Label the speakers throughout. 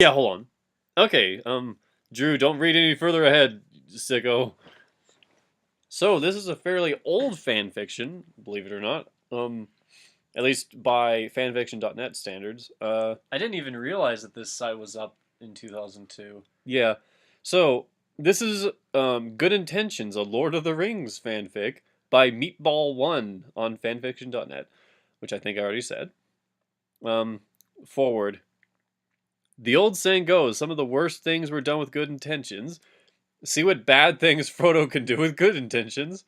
Speaker 1: Yeah, hold on. Okay, Drew, don't read any further ahead, sicko. So this is a fairly old fan fiction, believe it or not. At least by fanfiction.net standards.
Speaker 2: I didn't even realize that this site was up in 2002.
Speaker 1: Yeah. So this is Good Intentions, a Lord of the Rings fanfic by Meatball1 on fanfiction.net, which I think I already said. Um, Forward. The old saying goes, some of the worst things were done with good intentions. See what bad things Frodo can do with good intentions.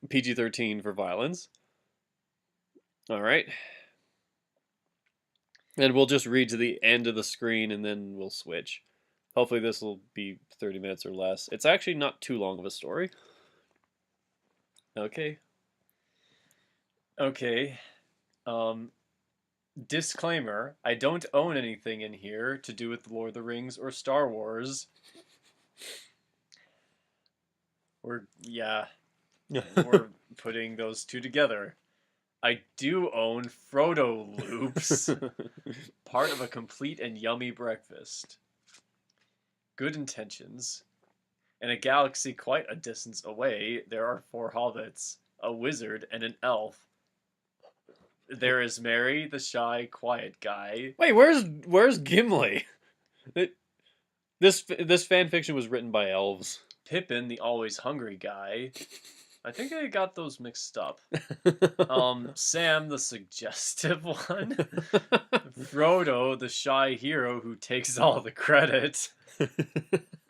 Speaker 1: PG-13 for violence. All right. And we'll just read to the end of the screen and then we'll switch. Hopefully this will be 30 minutes or less. It's actually not too long of a story. Okay.
Speaker 2: Okay. Um, Disclaimer: I don't own anything in here to do with the Lord of the Rings or Star Wars. We're putting those two together. I do own Frodo Loops, part of a complete and yummy breakfast. Good intentions. In a galaxy quite a distance away, there are 4 hobbits, a wizard, and an elf. There is Mary, the shy, quiet guy.
Speaker 1: Wait, where's Gimli? This fan fiction was written by elves.
Speaker 2: Pippin, the always hungry guy. I think I got those mixed up. Sam, the suggestive one. Frodo, the shy hero who takes all the credit.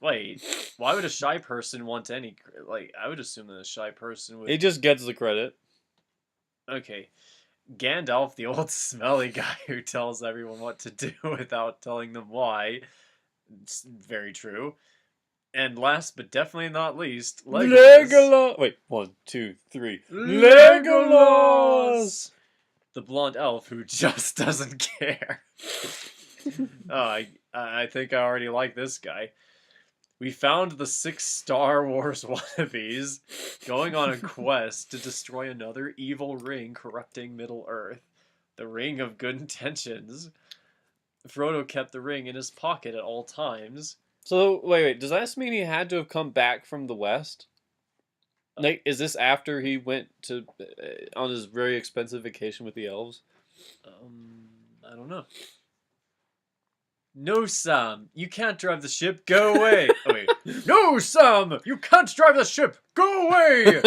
Speaker 2: Wait, why would a shy person want any... Like, I would assume that a shy person would...
Speaker 1: He just gets the credit.
Speaker 2: Okay. Gandalf, the old smelly guy who tells everyone what to do without telling them why. It's very true. And last but definitely not least,
Speaker 1: Legolas. Wait, 1, 2, 3. Legolas.
Speaker 2: The blonde elf who just doesn't care. I think I already like this guy. We found the 6 Star Wars wannabes going on a quest to destroy another evil ring corrupting Middle-earth. The Ring of Good Intentions. Frodo kept the ring in his pocket at all times.
Speaker 1: So, wait, does that mean he had to have come back from the West? Like, is this after he went to on his very expensive vacation with the elves?
Speaker 2: I don't know. No, Sam, you can't drive the ship. Go away. Oh, wait. No, Sam, you can't drive the ship. Go away.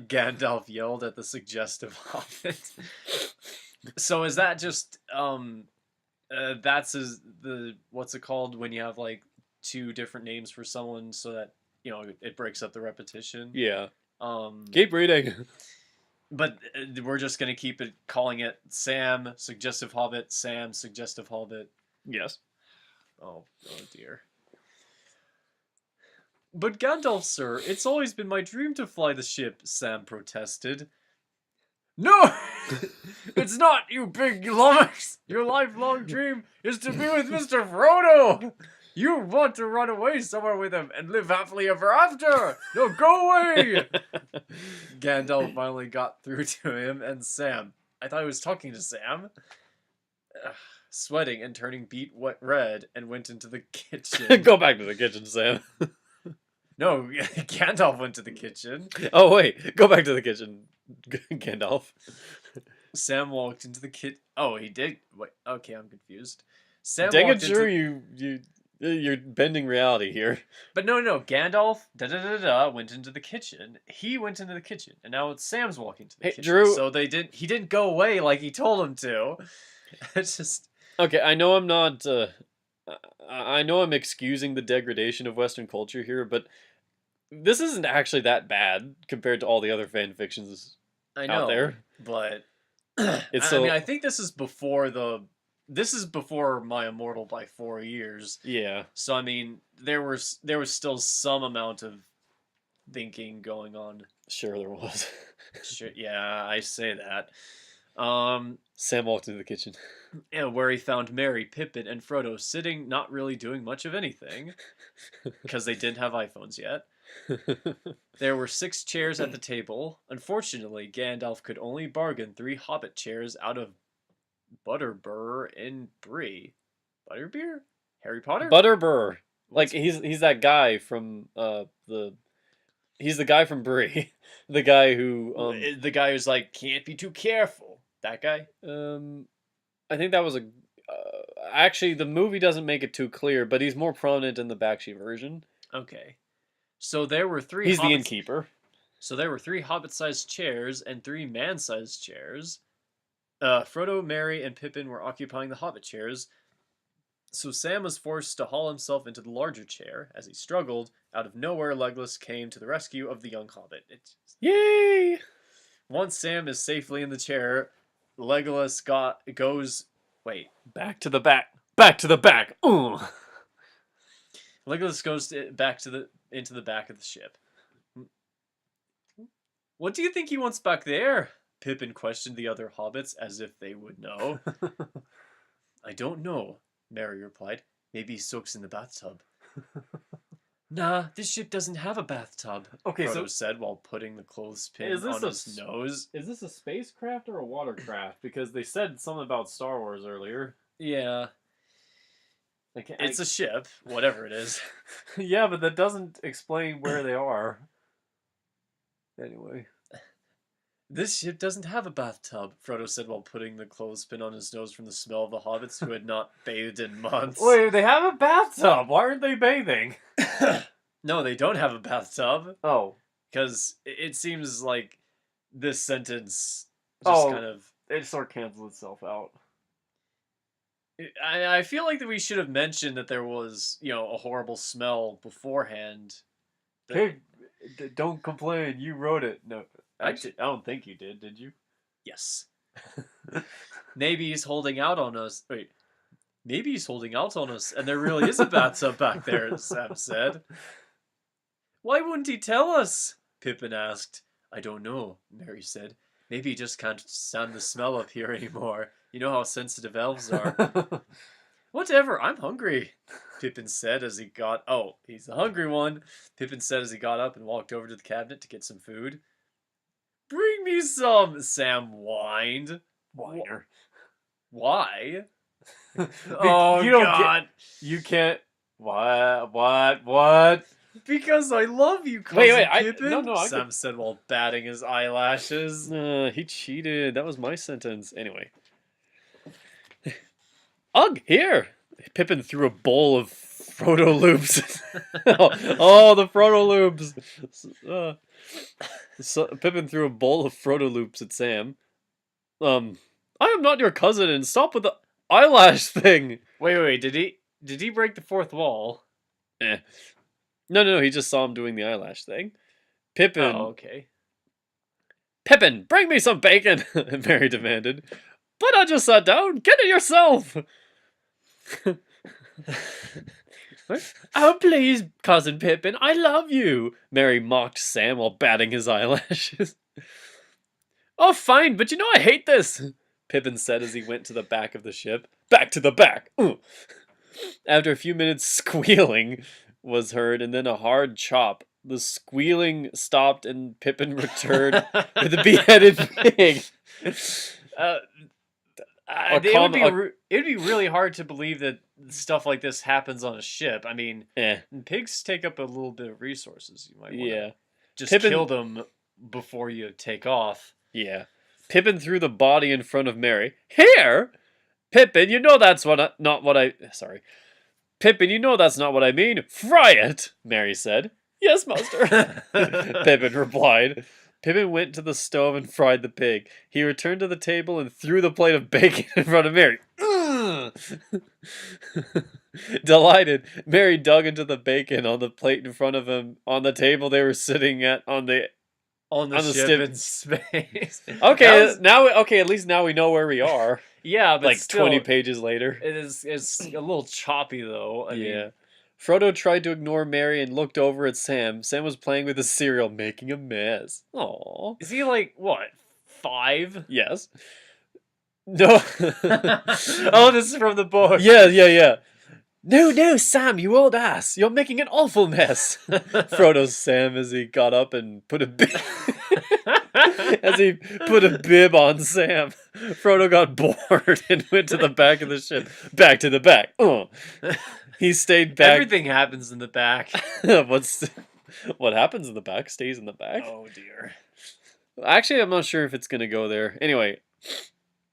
Speaker 2: Gandalf yelled at the suggestive hobbit. So is that just that's the what's it called when you have like 2 different names for someone so that it breaks up the repetition?
Speaker 1: Yeah. Keep reading.
Speaker 2: But we're just gonna keep it calling it Sam Suggestive Hobbit, Sam Suggestive Hobbit.
Speaker 1: Yes.
Speaker 2: Oh dear. But Gandalf, sir, it's always been my dream to fly the ship, Sam protested. No! It's not, you big lummox! Your lifelong dream is to be with Mr. Frodo! You want to run away somewhere with him and live happily ever after! No, go away! Gandalf finally got through to him and Sam. I thought he was talking to Sam. Sweating and turning beet red and went into the kitchen.
Speaker 1: Go back to the kitchen, Sam.
Speaker 2: No, Gandalf went to the kitchen.
Speaker 1: Oh, wait. Go back to the kitchen, Gandalf.
Speaker 2: Sam walked into the kitchen. Oh, he did? Wait, okay, I'm confused. Sam
Speaker 1: Dang
Speaker 2: walked
Speaker 1: it, Drew, you're bending reality here.
Speaker 2: But no, Gandalf went into the kitchen. He went into the kitchen, and now it's Sam's walking to the kitchen.
Speaker 1: Drew.
Speaker 2: So he didn't go away like he told him to. It's just...
Speaker 1: Okay, I know I'm not... I know I'm excusing the degradation of Western culture here, but this isn't actually that bad compared to all the other fan fictions out there.
Speaker 2: But
Speaker 1: It's
Speaker 2: I mean, I think this is before My Immortal by 4 years.
Speaker 1: Yeah.
Speaker 2: So I mean, there was still some amount of thinking going on.
Speaker 1: Sure, there was.
Speaker 2: Sure, yeah, I say that.
Speaker 1: Sam walked into the kitchen.
Speaker 2: Where he found Merry, Pippin, and Frodo sitting, not really doing much of anything, because they didn't have iPhones yet. There were 6 chairs at the table. Unfortunately, Gandalf could only bargain 3 hobbit chairs out of Butterbur and Brie. Butterbeer? Harry Potter?
Speaker 1: Butterbur. Like
Speaker 2: What's-
Speaker 1: he's that guy from he's the guy from Brie. The guy who
Speaker 2: the guy who's like, can't be too careful. That guy?
Speaker 1: I think that was a actually the movie doesn't make it too clear, but he's more prominent in the Bakshi version.
Speaker 2: Okay. So there were three.
Speaker 1: He's the innkeeper.
Speaker 2: So there were 3 hobbit-sized chairs and 3 man-sized chairs. Frodo, Merry, and Pippin were occupying the hobbit chairs. So Sam was forced to haul himself into the larger chair. As he struggled, out of nowhere, Legolas came to the rescue of the young hobbit.
Speaker 1: Yay!
Speaker 2: Once Sam is safely in the chair, Legolas goes. Wait.
Speaker 1: Back to the back. Back to the back. Ooh.
Speaker 2: Legolas goes into the back of the ship. What do you think he wants back there? Pippin questioned the other hobbits as if they would know. I don't know, Merry replied. Maybe he soaks in the bathtub. Nah, this ship doesn't have a bathtub,
Speaker 1: Okay,
Speaker 2: Frodo said while putting the clothespin
Speaker 1: Is this
Speaker 2: on his nose.
Speaker 1: Is this a spacecraft or a watercraft? Because they said something about Star Wars earlier.
Speaker 2: Yeah, it's a ship, whatever it is.
Speaker 1: Yeah, but that doesn't explain where they are. Anyway.
Speaker 2: This ship doesn't have a bathtub, Frodo said while putting the clothespin on his nose from the smell of the hobbits who had not bathed in months.
Speaker 1: Wait, they have a bathtub. Why aren't they bathing?
Speaker 2: No, they don't have a bathtub.
Speaker 1: Oh.
Speaker 2: Because it seems like this sentence just kind of...
Speaker 1: It sort of cancels itself out.
Speaker 2: I feel like that we should have mentioned that there was, a horrible smell beforehand.
Speaker 1: Hey, don't complain. You wrote it. No,
Speaker 2: Actually,
Speaker 1: I don't think you did you?
Speaker 2: Yes. Maybe he's holding out on us. Wait. Maybe he's holding out on us, and there really is a bathtub back there, Sam said. Why wouldn't he tell us? Pippin asked. I don't know, Merry said. Maybe he just can't stand the smell up here anymore. You know how sensitive elves are. Whatever, I'm hungry, Pippin said as he got... Oh, he's the hungry one. Pippin said as he got up and walked over to the cabinet to get some food. Bring me some, Sam whined.
Speaker 1: Whiner.
Speaker 2: Why?
Speaker 1: Oh, God. You can't... What?
Speaker 2: Because I love you, cousin Pippin,
Speaker 1: No,
Speaker 2: Sam said while batting his eyelashes.
Speaker 1: He cheated. That was my sentence. Anyway. Ugh, here! Pippin threw a bowl of Frodo Loops. Oh, the Frodo Loops! So, Pippin threw a bowl of Frodo Loops at Sam. I am not your cousin, and stop with the eyelash thing!
Speaker 2: Wait, did he break the fourth wall?
Speaker 1: No, he just saw him doing the eyelash thing. Pippin...
Speaker 2: Oh, okay.
Speaker 1: Pippin, bring me some bacon! Merry demanded. But I just sat down. Get it yourself! Oh, please, cousin Pippin, I love you! Merry mocked Sam while batting his eyelashes. Oh, fine, but you know I hate this! Pippin said as he went to the back of the ship. Back to the back! After a few minutes, squealing was heard, and then a hard chop. The squealing stopped, and Pippin returned with a beheaded pig.
Speaker 2: It would be really hard to believe that stuff like this happens on a ship. I mean, pigs take up a little bit of resources. You might want to just kill them before you take off.
Speaker 1: Yeah. Pippin threw the body in front of Merry. Here? Pippin, you know that's not what I... Sorry. Pippin, you know that's not what I mean. Fry it, Merry said. Yes, master. Pippin replied. Pippin went to the stove and fried the pig. He returned to the table and threw the plate of bacon in front of Merry. Delighted, Merry dug into the bacon on the plate in front of him on the table they were sitting at on the
Speaker 2: ship in space.
Speaker 1: Okay, at least now we know where we are.
Speaker 2: Yeah, but
Speaker 1: like
Speaker 2: still,
Speaker 1: 20 pages later.
Speaker 2: It's a little choppy though. I mean,
Speaker 1: Frodo tried to ignore Merry and looked over at Sam. Sam was playing with his cereal, making a mess. Aww.
Speaker 2: Is he like, what, 5?
Speaker 1: Yes. No.
Speaker 2: Oh, this is from the book.
Speaker 1: Yeah. No, Sam, you old ass. You're making an awful mess. Frodo Sam as he got up and put a bib on Sam. Frodo got bored and went to the back of the ship. Back to the back. He stayed back.
Speaker 2: Everything happens in the back.
Speaker 1: What happens in the back stays in the back.
Speaker 2: Oh dear.
Speaker 1: Actually, I'm not sure if it's gonna go there. Anyway,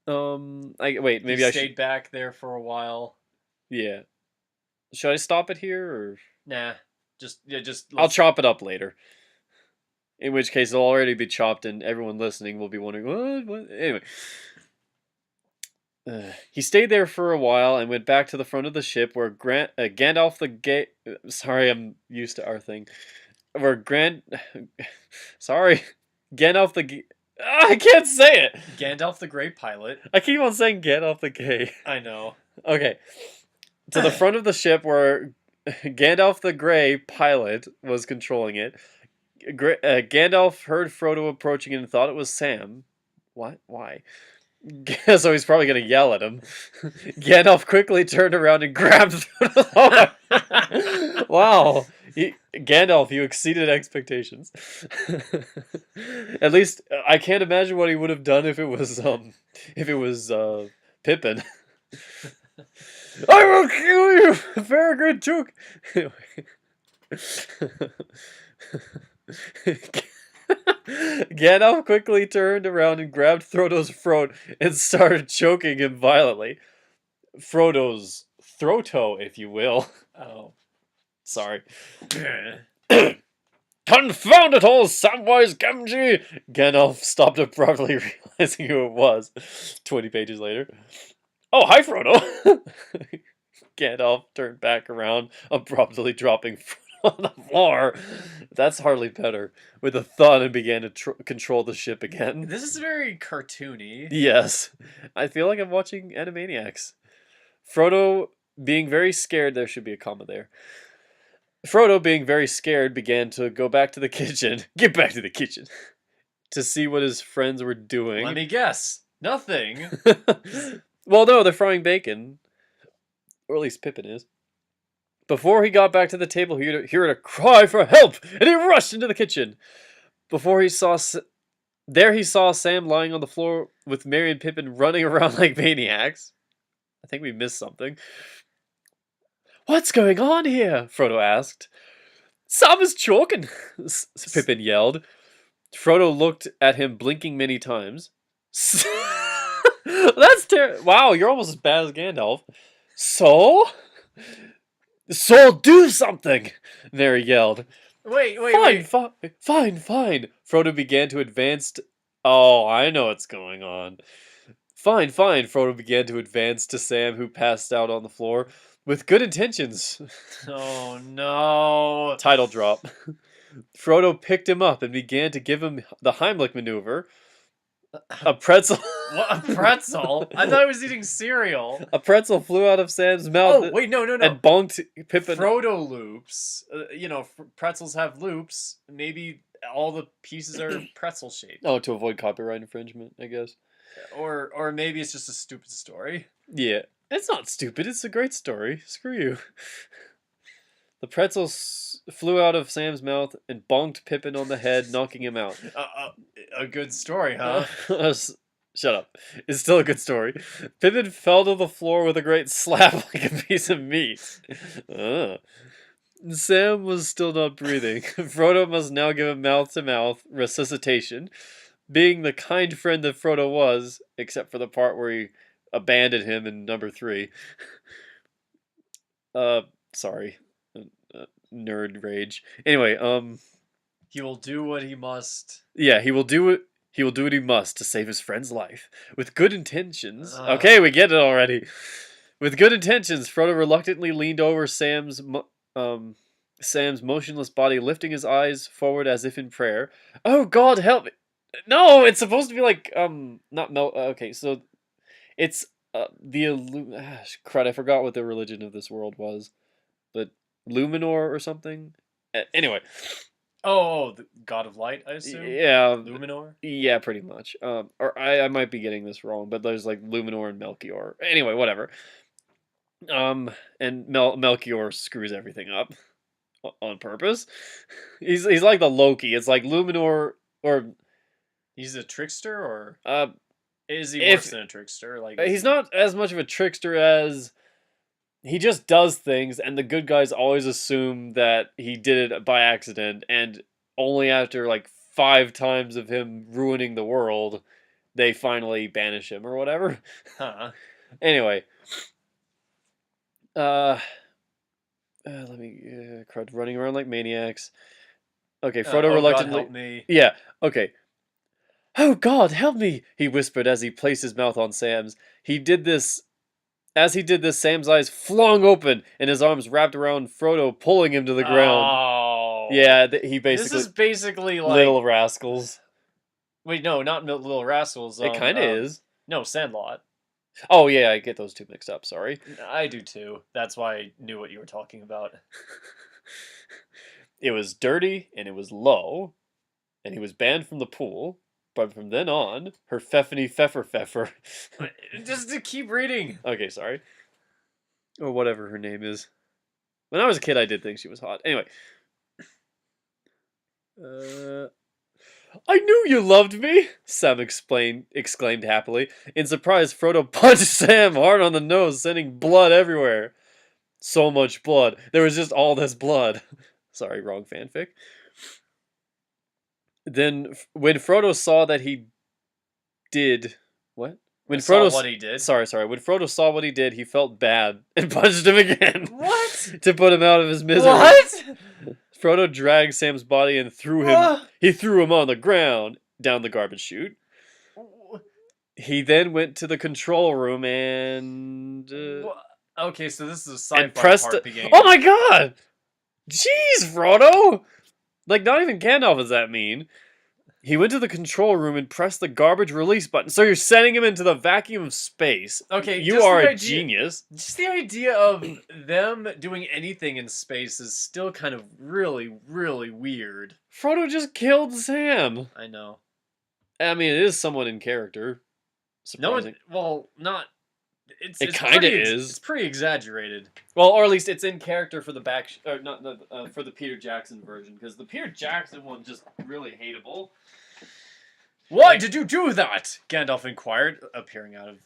Speaker 1: wait. Maybe
Speaker 2: He
Speaker 1: I
Speaker 2: stayed
Speaker 1: should.
Speaker 2: back there for a while.
Speaker 1: Yeah. Should I stop it here, or
Speaker 2: Nah. Just
Speaker 1: I'll chop it up later? In which case, it'll already be chopped, and everyone listening will be wondering, what? Anyway. He stayed there for a while and went back to the front of the ship where Gandalf the Gay. Sorry, I'm used to our thing. Where Sorry. Gandalf the. I can't say it!
Speaker 2: Gandalf the Grey Pilot.
Speaker 1: I keep on saying Gandalf the Gay.
Speaker 2: I know.
Speaker 1: Okay. To the front of the ship where Gandalf the Grey Pilot was controlling it. Gandalf heard Frodo approaching and thought it was Sam. What? Why? So he's probably going to yell at him. Gandalf quickly turned around and grabbed Frodo. Wow. Gandalf, you exceeded expectations. At least I can't imagine what he would have done if it was Pippin. I will kill you! Very good joke. Gandalf quickly turned around and grabbed Frodo's throat and started choking him violently. Frodo's throato, if you will.
Speaker 2: Oh.
Speaker 1: Sorry. Confound it all, Samwise Gamgee! Gandalf stopped abruptly, realizing who it was. 20 pages later. Oh, hi, Frodo! Gandalf turned back around, abruptly dropping Frodo on the floor. That's hardly better. With a thud, and began to control the ship again.
Speaker 2: This is very cartoony.
Speaker 1: Yes. I feel like I'm watching Animaniacs. Frodo, being very scared, there should be a comma there. Frodo, being very scared, began to go back to the kitchen. Get back to the kitchen. To see what his friends were doing.
Speaker 2: Let me guess. Nothing.
Speaker 1: Well, no, they're frying bacon. Or at least Pippin is. Before he got back to the table, he heard a cry for help, and he rushed into the kitchen. Before he saw... There he saw Sam lying on the floor with Merry and Pippin running around like maniacs. I think we missed something. What's going on here? Frodo asked. Sam is choking, Pippin yelled. Frodo looked at him, blinking many times. That's terrible. Wow, you're almost as bad as Gandalf. So, do something! Merry yelled.
Speaker 2: Wait.
Speaker 1: Fine. Frodo began to advance. Oh, I know what's going on. Fine. Frodo began to advance to Sam, who passed out on the floor. With good intentions.
Speaker 2: Oh no.
Speaker 1: Title drop. Frodo picked him up and began to give him the Heimlich maneuver. A pretzel.
Speaker 2: What, a pretzel? I thought I was eating cereal.
Speaker 1: A pretzel flew out of Sam's mouth.
Speaker 2: Oh, wait, no.
Speaker 1: And bonked Pippin.
Speaker 2: Frodo loops. Pretzels have loops. Maybe all the pieces are pretzel shaped.
Speaker 1: Oh, to avoid copyright infringement, I guess.
Speaker 2: Or maybe it's just a stupid story.
Speaker 1: Yeah. It's not stupid. It's a great story. Screw you. The pretzel flew out of Sam's mouth and bonked Pippin on the head, knocking him out.
Speaker 2: A good story, huh?
Speaker 1: Shut up. It's still a good story. Pippin fell to the floor with a great slap like a piece of meat. Sam was still not breathing. Frodo must now give him mouth-to-mouth resuscitation. Being the kind friend that Frodo was, except for the part where he abandoned him in number 3. Sorry. Nerd rage. Anyway,
Speaker 2: he will do what he must.
Speaker 1: Yeah, he will do it. He will do what he must to save his friend's life. With good intentions. Okay, we get it already. With good intentions, Frodo reluctantly leaned over Sam's motionless body, lifting his eyes forward as if in prayer. Oh God, help me! No, it's supposed to be like not Mel. Okay, so it's crud. I forgot what the religion of this world was, but Luminor or something. Anyway.
Speaker 2: Oh, the God of Light, I assume?
Speaker 1: Yeah.
Speaker 2: Luminor?
Speaker 1: Yeah, pretty much. Or I might be getting this wrong, but there's like Luminor and Melchior. Anyway, whatever. And Melchior screws everything up on purpose. He's like the Loki. It's like Luminor or...
Speaker 2: He's a trickster, or... Is he worse than a trickster? Like
Speaker 1: he's not as much of a trickster as... he just does things, and the good guys always assume that he did it by accident, and only after like 5 times of him ruining the world, they finally banish him or whatever.
Speaker 2: Huh.
Speaker 1: Anyway, let me crud running around like maniacs. Okay, Frodo
Speaker 2: Oh God,
Speaker 1: reluctantly.
Speaker 2: help me.
Speaker 1: Yeah. Okay. Oh God, help me! He whispered as he placed his mouth on Sam's. He did this. As he did this, Sam's eyes flung open, and his arms wrapped around Frodo, pulling him to the ground.
Speaker 2: Oh.
Speaker 1: Yeah, he
Speaker 2: This
Speaker 1: basically
Speaker 2: is basically like.
Speaker 1: little rascals.
Speaker 2: Wait, no, not Little Rascals.
Speaker 1: It kind of is.
Speaker 2: No, Sandlot.
Speaker 1: Oh yeah, I get those two mixed up. Sorry.
Speaker 2: I do too. That's why I knew what you were talking about.
Speaker 1: It was dirty and it was low, and he was banned from the pool. But from then on, her Feffany Pfeffer.
Speaker 2: Just to keep reading.
Speaker 1: Okay, sorry. Or whatever her name is. When I was a kid, I did think she was hot. Anyway. I knew you loved me, Sam exclaimed happily. In surprise, Frodo punched Sam hard on the nose, sending blood everywhere. So much blood. There was just all this blood. Sorry, wrong fanfic. Then, when Frodo saw that he did... What? When
Speaker 2: Saw
Speaker 1: Frodo
Speaker 2: what he did.
Speaker 1: Sorry. When Frodo saw what he did, he felt bad and punched him again.
Speaker 2: What?
Speaker 1: To put him out of his misery.
Speaker 2: What?
Speaker 1: Frodo dragged Sam's body and threw him. He threw him on the ground down the garbage chute. He then went to the control room and
Speaker 2: Okay, so this is a sci-fi
Speaker 1: pressed.
Speaker 2: part beginning.
Speaker 1: Oh my God! Jeez, Frodo! Like, not even Gandalf is that mean. He went to the control room and pressed the garbage release button. So you're sending him into the vacuum of space.
Speaker 2: Okay,
Speaker 1: you are a genius.
Speaker 2: Just the idea of them doing anything in space is still kind of really, really weird.
Speaker 1: Frodo just killed Sam.
Speaker 2: I know.
Speaker 1: I mean, it is somewhat in character. Surprising.
Speaker 2: Not.
Speaker 1: It kind of is.
Speaker 2: It's pretty exaggerated.
Speaker 1: Well, or at least it's in character for the for the Peter Jackson version, because the Peter Jackson one just really hateable.
Speaker 2: Why did you do that? Gandalf inquired, appearing out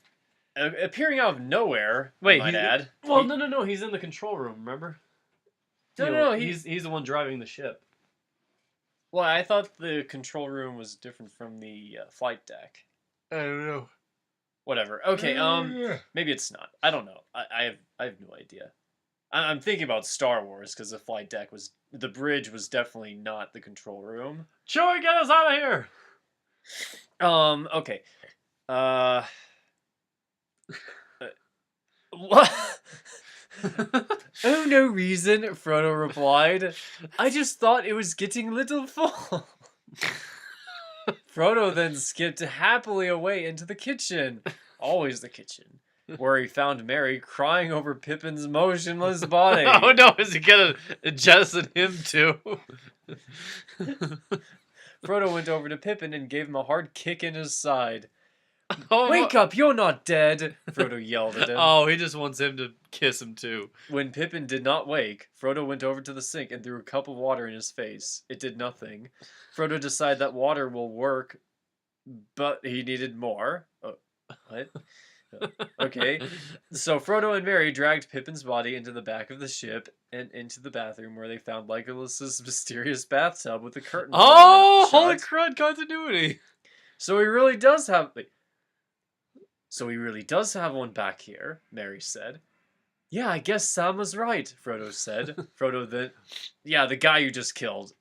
Speaker 2: of nowhere.
Speaker 1: Wait,
Speaker 2: I might add.
Speaker 1: Well, no, he's in the control room. Remember?
Speaker 2: No,
Speaker 1: he's the one driving the ship.
Speaker 2: Well, I thought the control room was different from the flight deck.
Speaker 1: I don't know.
Speaker 2: Whatever. Okay. Maybe it's not. I don't know. I have no idea. I'm thinking about Star Wars because the bridge was definitely not the control room.
Speaker 1: Chewie, get us out of here!
Speaker 2: Okay. What? Oh, no reason, Frodo replied. I just thought it was getting a little full. Frodo then skipped happily away into the kitchen, always the kitchen, where he found Merry crying over Pippin's motionless body.
Speaker 1: Oh no, is he gonna jettison him too?
Speaker 2: Frodo went over to Pippin and gave him a hard kick in his side.
Speaker 1: Oh,
Speaker 2: Wake up, you're not dead, Frodo yelled at him.
Speaker 1: Oh, he just wants him to kiss him too.
Speaker 2: When Pippin did not wake, Frodo went over to the sink and threw a cup of water in his face. It did nothing. Frodo decided that water will work, but he needed more. What? Okay. So Frodo and Merry dragged Pippin's body into the back of the ship and into the bathroom where they found Legolas's mysterious bathtub with the curtain.
Speaker 1: Oh, holy crud, continuity.
Speaker 2: So he really does have one back here, Merry said. Yeah, I guess Sam was right, Frodo said. Yeah, the guy you just killed.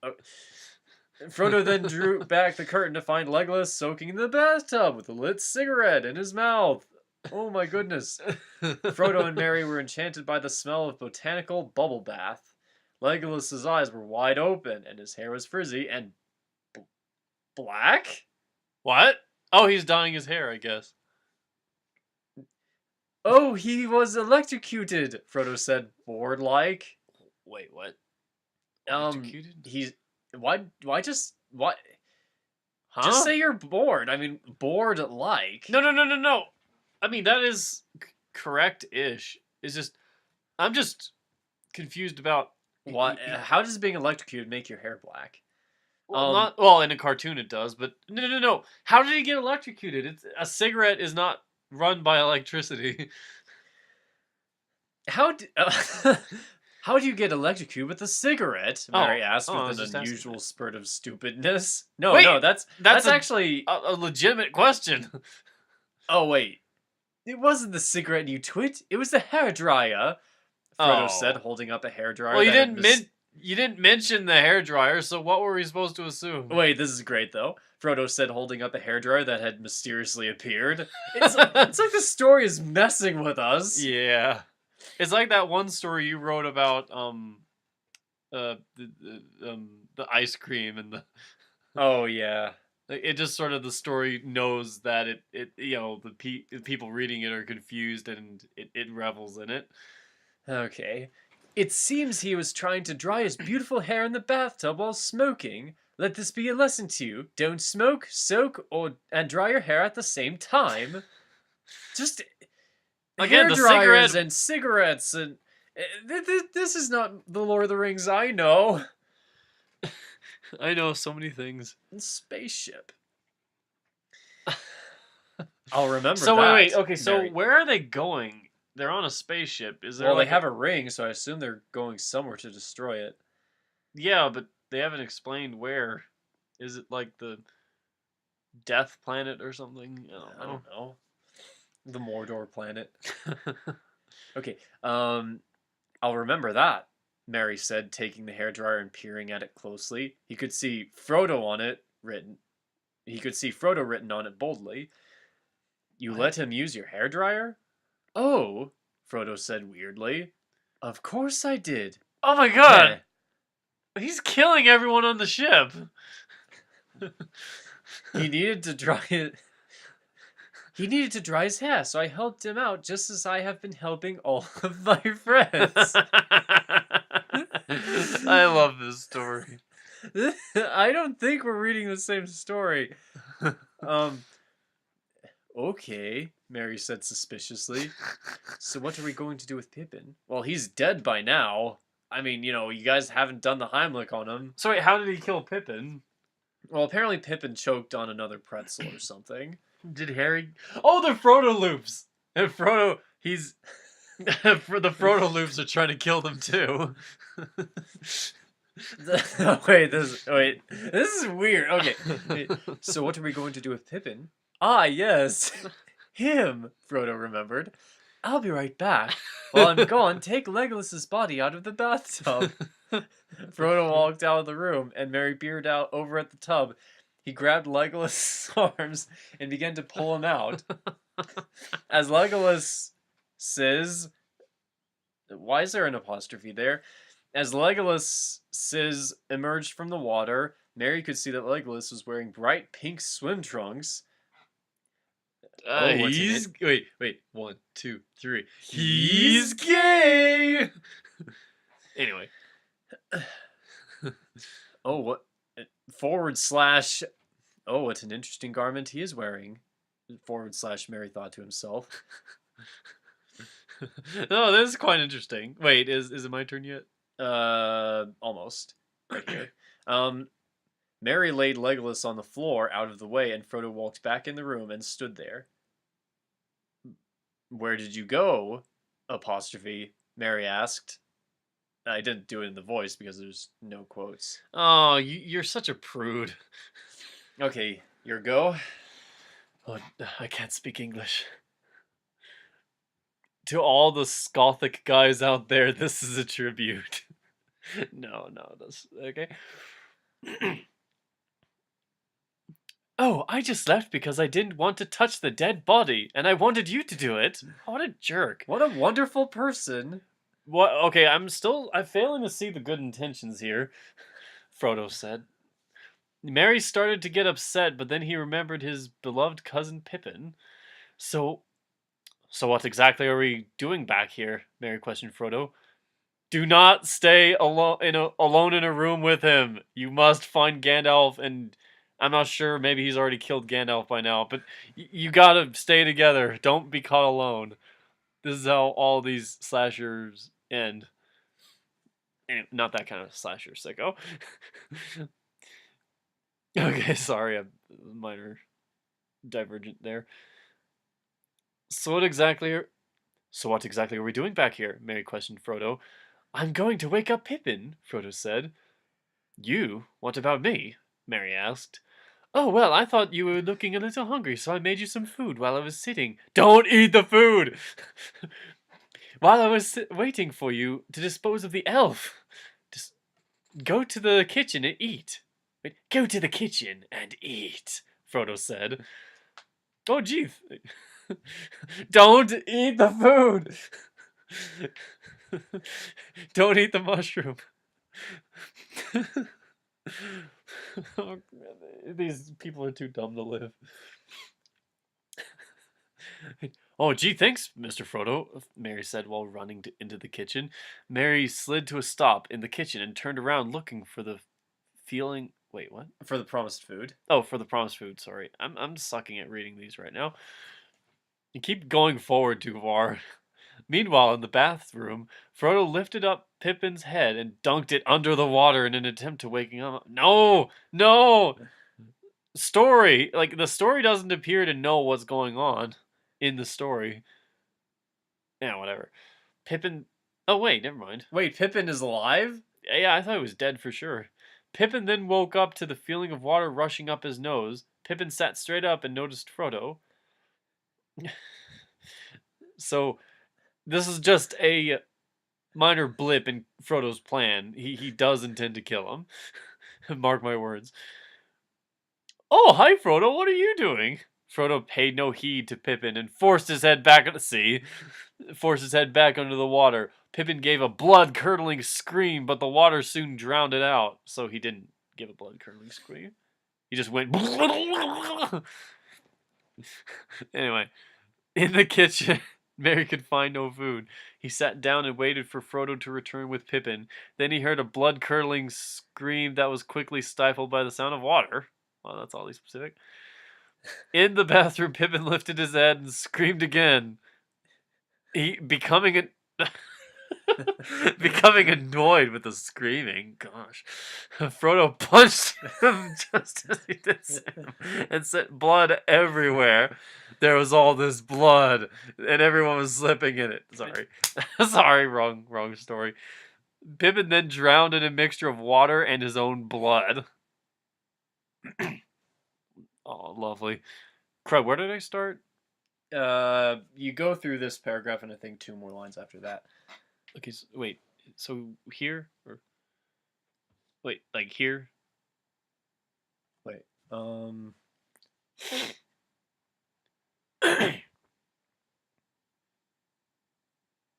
Speaker 2: Frodo then drew back the curtain to find Legolas soaking in the bathtub with a lit cigarette in his mouth. Oh my goodness. Frodo and Merry were enchanted by the smell of botanical bubble bath. Legolas's eyes were wide open and his hair was frizzy and black?
Speaker 1: What? Oh, he's dyeing his hair, I guess.
Speaker 2: Oh, he was electrocuted, Frodo said, bored-like.
Speaker 1: Wait, what?
Speaker 2: Electrocuted? Why just, what?
Speaker 1: Huh?
Speaker 2: Just say you're bored. I mean, bored-like.
Speaker 1: No. I mean, that is correct-ish. It's just, I'm just confused about...
Speaker 2: What? How does being electrocuted make your hair black?
Speaker 1: Well, in a cartoon it does, but no. How did he get electrocuted? A cigarette is not run by electricity.
Speaker 2: How do, how do you get electrocuted with a cigarette? Mary asked
Speaker 1: I
Speaker 2: with
Speaker 1: was
Speaker 2: an
Speaker 1: just asking
Speaker 2: unusual
Speaker 1: that.
Speaker 2: spurt of stupidness. No,
Speaker 1: Wait,
Speaker 2: no,
Speaker 1: that's
Speaker 2: that's actually.
Speaker 1: a legitimate question.
Speaker 2: Oh wait, it wasn't the cigarette you twit. It was the hairdryer. Frodo said,
Speaker 1: Oh,
Speaker 2: holding up a
Speaker 1: well,
Speaker 2: hairdryer that had
Speaker 1: you didn't mention the hairdryer, so what were we supposed to assume?
Speaker 2: Wait, this is great though. Frodo said, holding up a hairdryer that had mysteriously appeared. It's like the story is messing with us.
Speaker 1: Yeah, it's like that one story you wrote about the ice cream and the
Speaker 2: Oh yeah.
Speaker 1: like, it just sort of the story knows that it you know the people reading it are confused and it revels in it.
Speaker 2: Okay. It seems he was trying to dry his beautiful hair in the bathtub while smoking. Let this be a lesson to you. Don't smoke, soak, or and dry your hair at the same time. Just
Speaker 1: Again,
Speaker 2: hair
Speaker 1: the cigarette.
Speaker 2: dryers and cigarettes and this is not the Lord of the Rings I know.
Speaker 1: I know so many things.
Speaker 2: Spaceship. I'll remember
Speaker 1: So
Speaker 2: that.
Speaker 1: wait. Okay, so
Speaker 2: Mary.
Speaker 1: where are they going? They're on a spaceship. Is there
Speaker 2: Well, they
Speaker 1: like
Speaker 2: have a ring, so I assume they're going somewhere to destroy it.
Speaker 1: yeah, but they haven't explained where. Is it like the Death Planet or something?
Speaker 2: I don't know. The Mordor planet.
Speaker 1: know.
Speaker 2: Okay. I'll remember that. Mary said, taking the hairdryer and peering at it closely. He could see Frodo on it written. He could see Frodo written on it boldly. You
Speaker 1: What?
Speaker 2: let him use your hairdryer? Oh, Frodo said weirdly. Of course I did.
Speaker 1: Oh my god! He's killing everyone on the ship.
Speaker 2: He needed to dry it. He needed to dry his hair, so I helped him out just as I have been helping all of my friends.
Speaker 1: I love this story.
Speaker 2: I don't think we're reading the same story. Okay, Mary said suspiciously. So what are we going to do with Pippin? Well, he's dead by now. I mean, you guys haven't done the Heimlich on him.
Speaker 1: So wait, how did he kill Pippin?
Speaker 2: Well, apparently Pippin choked on another pretzel or something.
Speaker 1: Did Harry? Oh, the Frodo loops. And Frodo, he's for the Frodo loops are trying to kill them too.
Speaker 2: Wait, this is weird. Okay, wait, so what are we going to do with Pippin? Ah, yes, him. Frodo remembered. I'll be right back. While I'm gone, take Legolas's body out of the bathtub. Frodo walked out of the room, and Merry peered out over at the tub. He grabbed Legolas's arms and began to pull him out. As Legolas says, why is there an apostrophe there? As Legolas says emerged from the water, Merry could see that Legolas was wearing bright pink swim trunks. What's in
Speaker 1: He's
Speaker 2: it?
Speaker 1: wait, 1, 2, 3.
Speaker 2: He's
Speaker 1: gay. Anyway,
Speaker 2: Oh, what? Forward slash. Oh, what an interesting garment he is wearing. Forward slash Merry thought to himself.
Speaker 1: no, this is quite interesting. Wait, is it my turn yet?
Speaker 2: Almost. Right here. Merry laid Legolas on the floor out of the way, and Frodo walked back in the room and stood there. Where did you go? Apostrophe. Merry asked. I didn't do it in the voice because there's no quotes.
Speaker 1: Oh, you're such a prude.
Speaker 2: Okay, your go.
Speaker 1: Oh, I can't speak English. To all the Gothic guys out there, this is a tribute. no, that's okay. Oh, I just left because I didn't want to touch the dead body, and I wanted you to do it. What a jerk.
Speaker 2: What a wonderful person.
Speaker 1: What? Okay, I'm failing to see the good intentions here, Frodo said. Merry started to get upset, but then he remembered his beloved cousin Pippin. So what exactly are we doing back here? Merry questioned Frodo. Do not stay alone in a room with him. You must find Gandalf, and I'm not sure. Maybe he's already killed Gandalf by now. But you gotta stay together. Don't be caught alone. This is how all these slashers end. Anyway, not that kind of slasher, sicko. Okay, sorry, a minor divergent there. So what exactly So what exactly are we doing back here? Merry questioned Frodo. I'm going to wake up Pippin, Frodo said. You? What about me? Merry asked. Oh, well, I thought you were looking a little hungry, so I made you some food while I was sitting. Don't eat the food! While I was waiting for you to dispose of the elf. Just go to the kitchen and eat. Wait, go to the kitchen and eat, Frodo said. Oh, gee. Don't eat the food! Don't eat the mushroom. Oh, these people are too dumb to live. Oh, gee, thanks, Mr. Frodo, Merry said while running into the kitchen. Merry slid to a stop in the kitchen and turned around looking for the feeling. Wait, what?
Speaker 2: For the promised food.
Speaker 1: Oh, for the promised food, sorry. I'm sucking at reading these right now. You keep going forward too far. Meanwhile, in the bathroom, Frodo lifted up Pippin's head and dunked it under the water in an attempt to wake him up. No! No! Story! Like, the story doesn't appear to know what's going on in the story. Yeah, whatever. Pippin. Oh, wait, never mind.
Speaker 2: Wait, Pippin is alive?
Speaker 1: Yeah, I thought he was dead for sure. Pippin then woke up to the feeling of water rushing up his nose. Pippin sat straight up and noticed Frodo. So, this is just a minor blip in Frodo's plan. He does intend to kill him. Mark my words. Oh, hi, Frodo. What are you doing? Frodo paid no heed to Pippin and forced his head back under the sea. Forced his head back under the water. Pippin gave a blood-curdling scream, but the water soon drowned it out. So he didn't give a blood-curdling scream. He just went. Anyway, in the kitchen, Merry could find no food. He sat down and waited for Frodo to return with Pippin. Then he heard a blood-curdling scream that was quickly stifled by the sound of water. Well, that's oddly specific. In the bathroom, Pippin lifted his head and screamed again. Becoming annoyed with the screaming. Gosh. Frodo punched him just as he did so and sent blood everywhere. There was all this blood, and everyone was slipping in it. Sorry. Sorry, wrong story. Pippin then drowned in a mixture of water and his own blood. Oh, lovely. Crud, where did I start?
Speaker 2: You go through this paragraph and I think 2 more lines after that.
Speaker 1: Okay, so, wait. So here? Or wait, like here?
Speaker 2: Wait.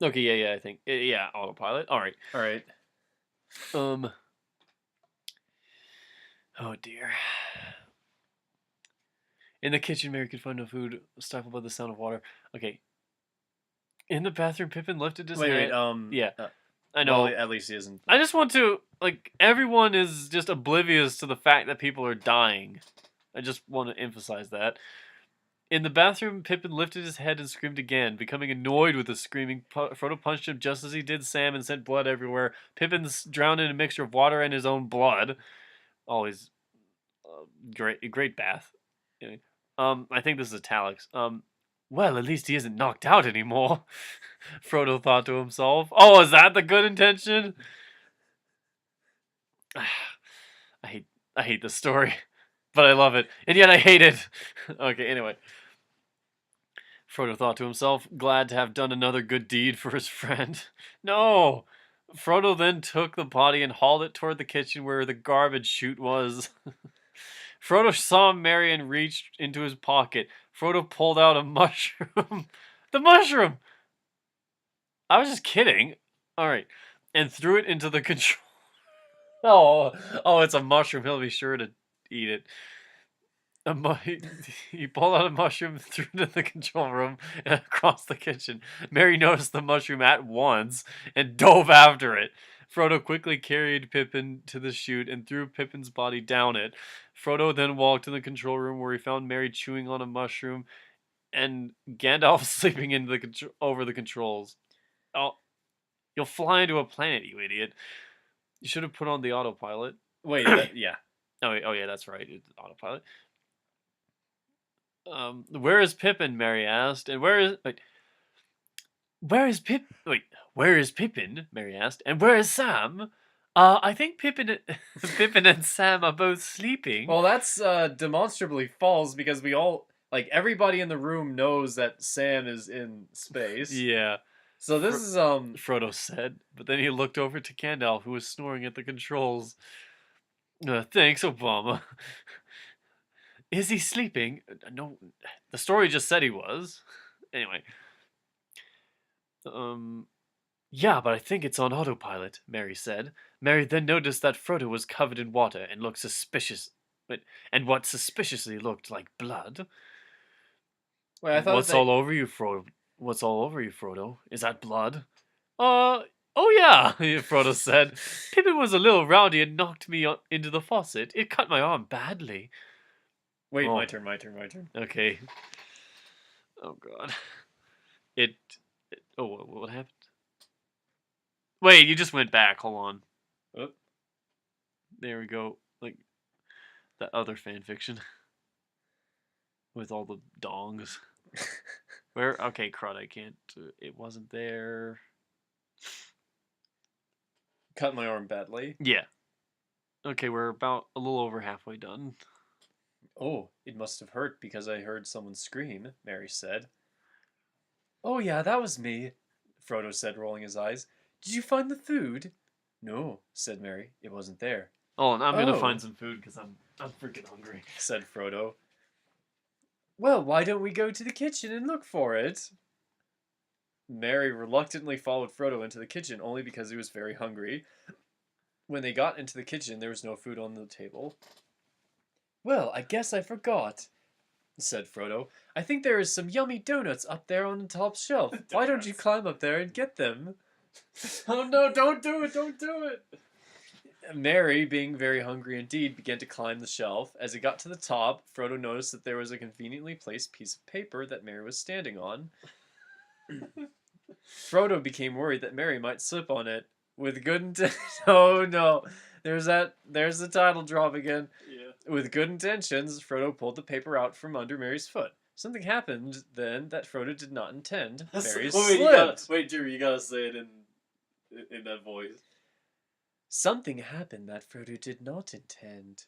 Speaker 1: Okay, yeah, I think. Yeah, autopilot. All right.
Speaker 2: All right.
Speaker 1: Oh dear. In the kitchen, Mary could find no food, stifled by the sound of water. Okay. In the bathroom, Pippin lifted his head. Yeah, I know.
Speaker 2: Well, at least he isn't.
Speaker 1: I just want to, like, everyone is just oblivious to the fact that people are dying. I just want to emphasize that. In the bathroom, Pippin lifted his head and screamed again. Becoming annoyed with the screaming, Frodo punched him just as he did Sam and sent blood everywhere. Pippin's drowned in a mixture of water and his own blood. Always great bath. Anyway, I think this is italics. Well, at least he isn't knocked out anymore, Frodo thought to himself. Oh, is that the good intention? I hate this story, but I love it, and yet I hate it. Okay, anyway. Frodo thought to himself, glad to have done another good deed for his friend. No! Frodo then took the body and hauled it toward the kitchen where the garbage chute was. Frodo saw Merry and reached into his pocket. Frodo pulled out a mushroom. The mushroom! I was just kidding. Alright. And threw it into the control. Oh, it's a mushroom. He'll be sure to eat it. He pulled out a mushroom, threw it in the control room, and across the kitchen. Merry noticed the mushroom at once and dove after it. Frodo quickly carried Pippin to the chute and threw Pippin's body down it. Frodo then walked to the control room where he found Merry chewing on a mushroom and Gandalf sleeping over the controls. Oh, you'll fly into a planet, you idiot. You should have put on the autopilot.
Speaker 2: Wait, yeah.
Speaker 1: Oh, yeah, that's right. It's autopilot. Where is Pippin? Merry asked. And where is... Wait.
Speaker 2: Where is Pip? Wait, where is Pippin? Mary asked. And where is Sam? I think Pippin, Pippin and Sam are both sleeping.
Speaker 1: Well, that's demonstrably false because we all, like, everybody in the room knows that Sam is in space.
Speaker 2: Yeah,
Speaker 1: So this is
Speaker 2: Frodo said, but then he looked over to Gandalf, who was snoring at the controls. Thanks, Obama. Is he sleeping? No, the story just said he was. Anyway. Yeah, but I think it's on autopilot, Mary said. Mary then noticed that Frodo was covered in water and looked suspicious. And what suspiciously looked like blood.
Speaker 1: Wait, I thought
Speaker 2: What's
Speaker 1: that
Speaker 2: all over you, Frodo? What's all over you, Frodo? Is that blood? Oh yeah, Frodo said. Pippin was a little rowdy and knocked me into the faucet. It cut my arm badly.
Speaker 1: Wait,
Speaker 2: Oh.
Speaker 1: my turn.
Speaker 2: Okay. Oh god. Oh, what happened? Wait, you just went back. Hold on.
Speaker 1: Oh.
Speaker 2: There we go. Like that other fan fiction with all the dongs. Where? Okay, crud. I can't. It wasn't there.
Speaker 1: Cut my arm badly.
Speaker 2: Yeah. Okay, we're about a little over halfway done.
Speaker 1: Oh, it must have hurt because I heard someone scream, Mary said. Oh yeah, that was me, Frodo said, rolling his eyes. Did you find the food? No, said Mary. It wasn't there.
Speaker 2: Oh, and I'm gonna
Speaker 1: Oh.
Speaker 2: find some food because I'm freaking hungry.
Speaker 1: Said Frodo. Well, why don't we go to the kitchen and look for it? Mary reluctantly followed Frodo into the kitchen only because he was very hungry. When they got into the kitchen, there was no food on the table. Well, I guess I forgot, said Frodo. I think there is some yummy donuts up there on the top shelf. Why don't you climb up there and get them?
Speaker 2: Oh no, don't do it, don't do it!
Speaker 1: Mary, being very hungry indeed, began to climb the shelf. As it got to the top, Frodo noticed that there was a conveniently placed piece of paper that Mary was standing on. Frodo became worried that Mary might slip on it. With good intentions. Oh no. There's the title drop again.
Speaker 2: Yeah.
Speaker 1: With good intentions, Frodo pulled the paper out from under Mary's foot. Something happened then that Frodo did not intend. Mary slipped.
Speaker 2: Wait, Drew, you gotta say it in that voice.
Speaker 1: Something happened that Frodo did not intend.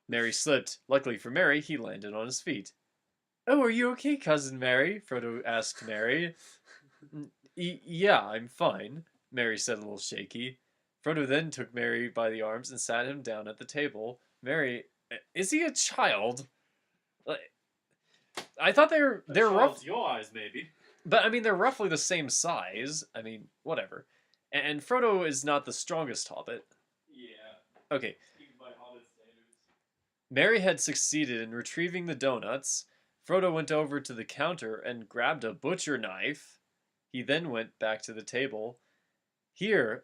Speaker 1: Mary slipped. Luckily for Mary, he landed on his feet. Oh, are you okay, Cousin Mary? Frodo asked Mary. Yeah, I'm fine, Mary said a little shaky. Frodo then took Mary by the arms and sat him down at the table. Mary, is he a child? I thought they're rough.
Speaker 2: Your eyes, maybe.
Speaker 1: But I mean, they're roughly the same size. I mean, whatever. And Frodo is not the strongest hobbit.
Speaker 2: Yeah.
Speaker 1: Okay.
Speaker 2: Even by hobbit standards.
Speaker 1: Mary had succeeded in retrieving the donuts. Frodo went over to the counter and grabbed a butcher knife. He then went back to the table. Here,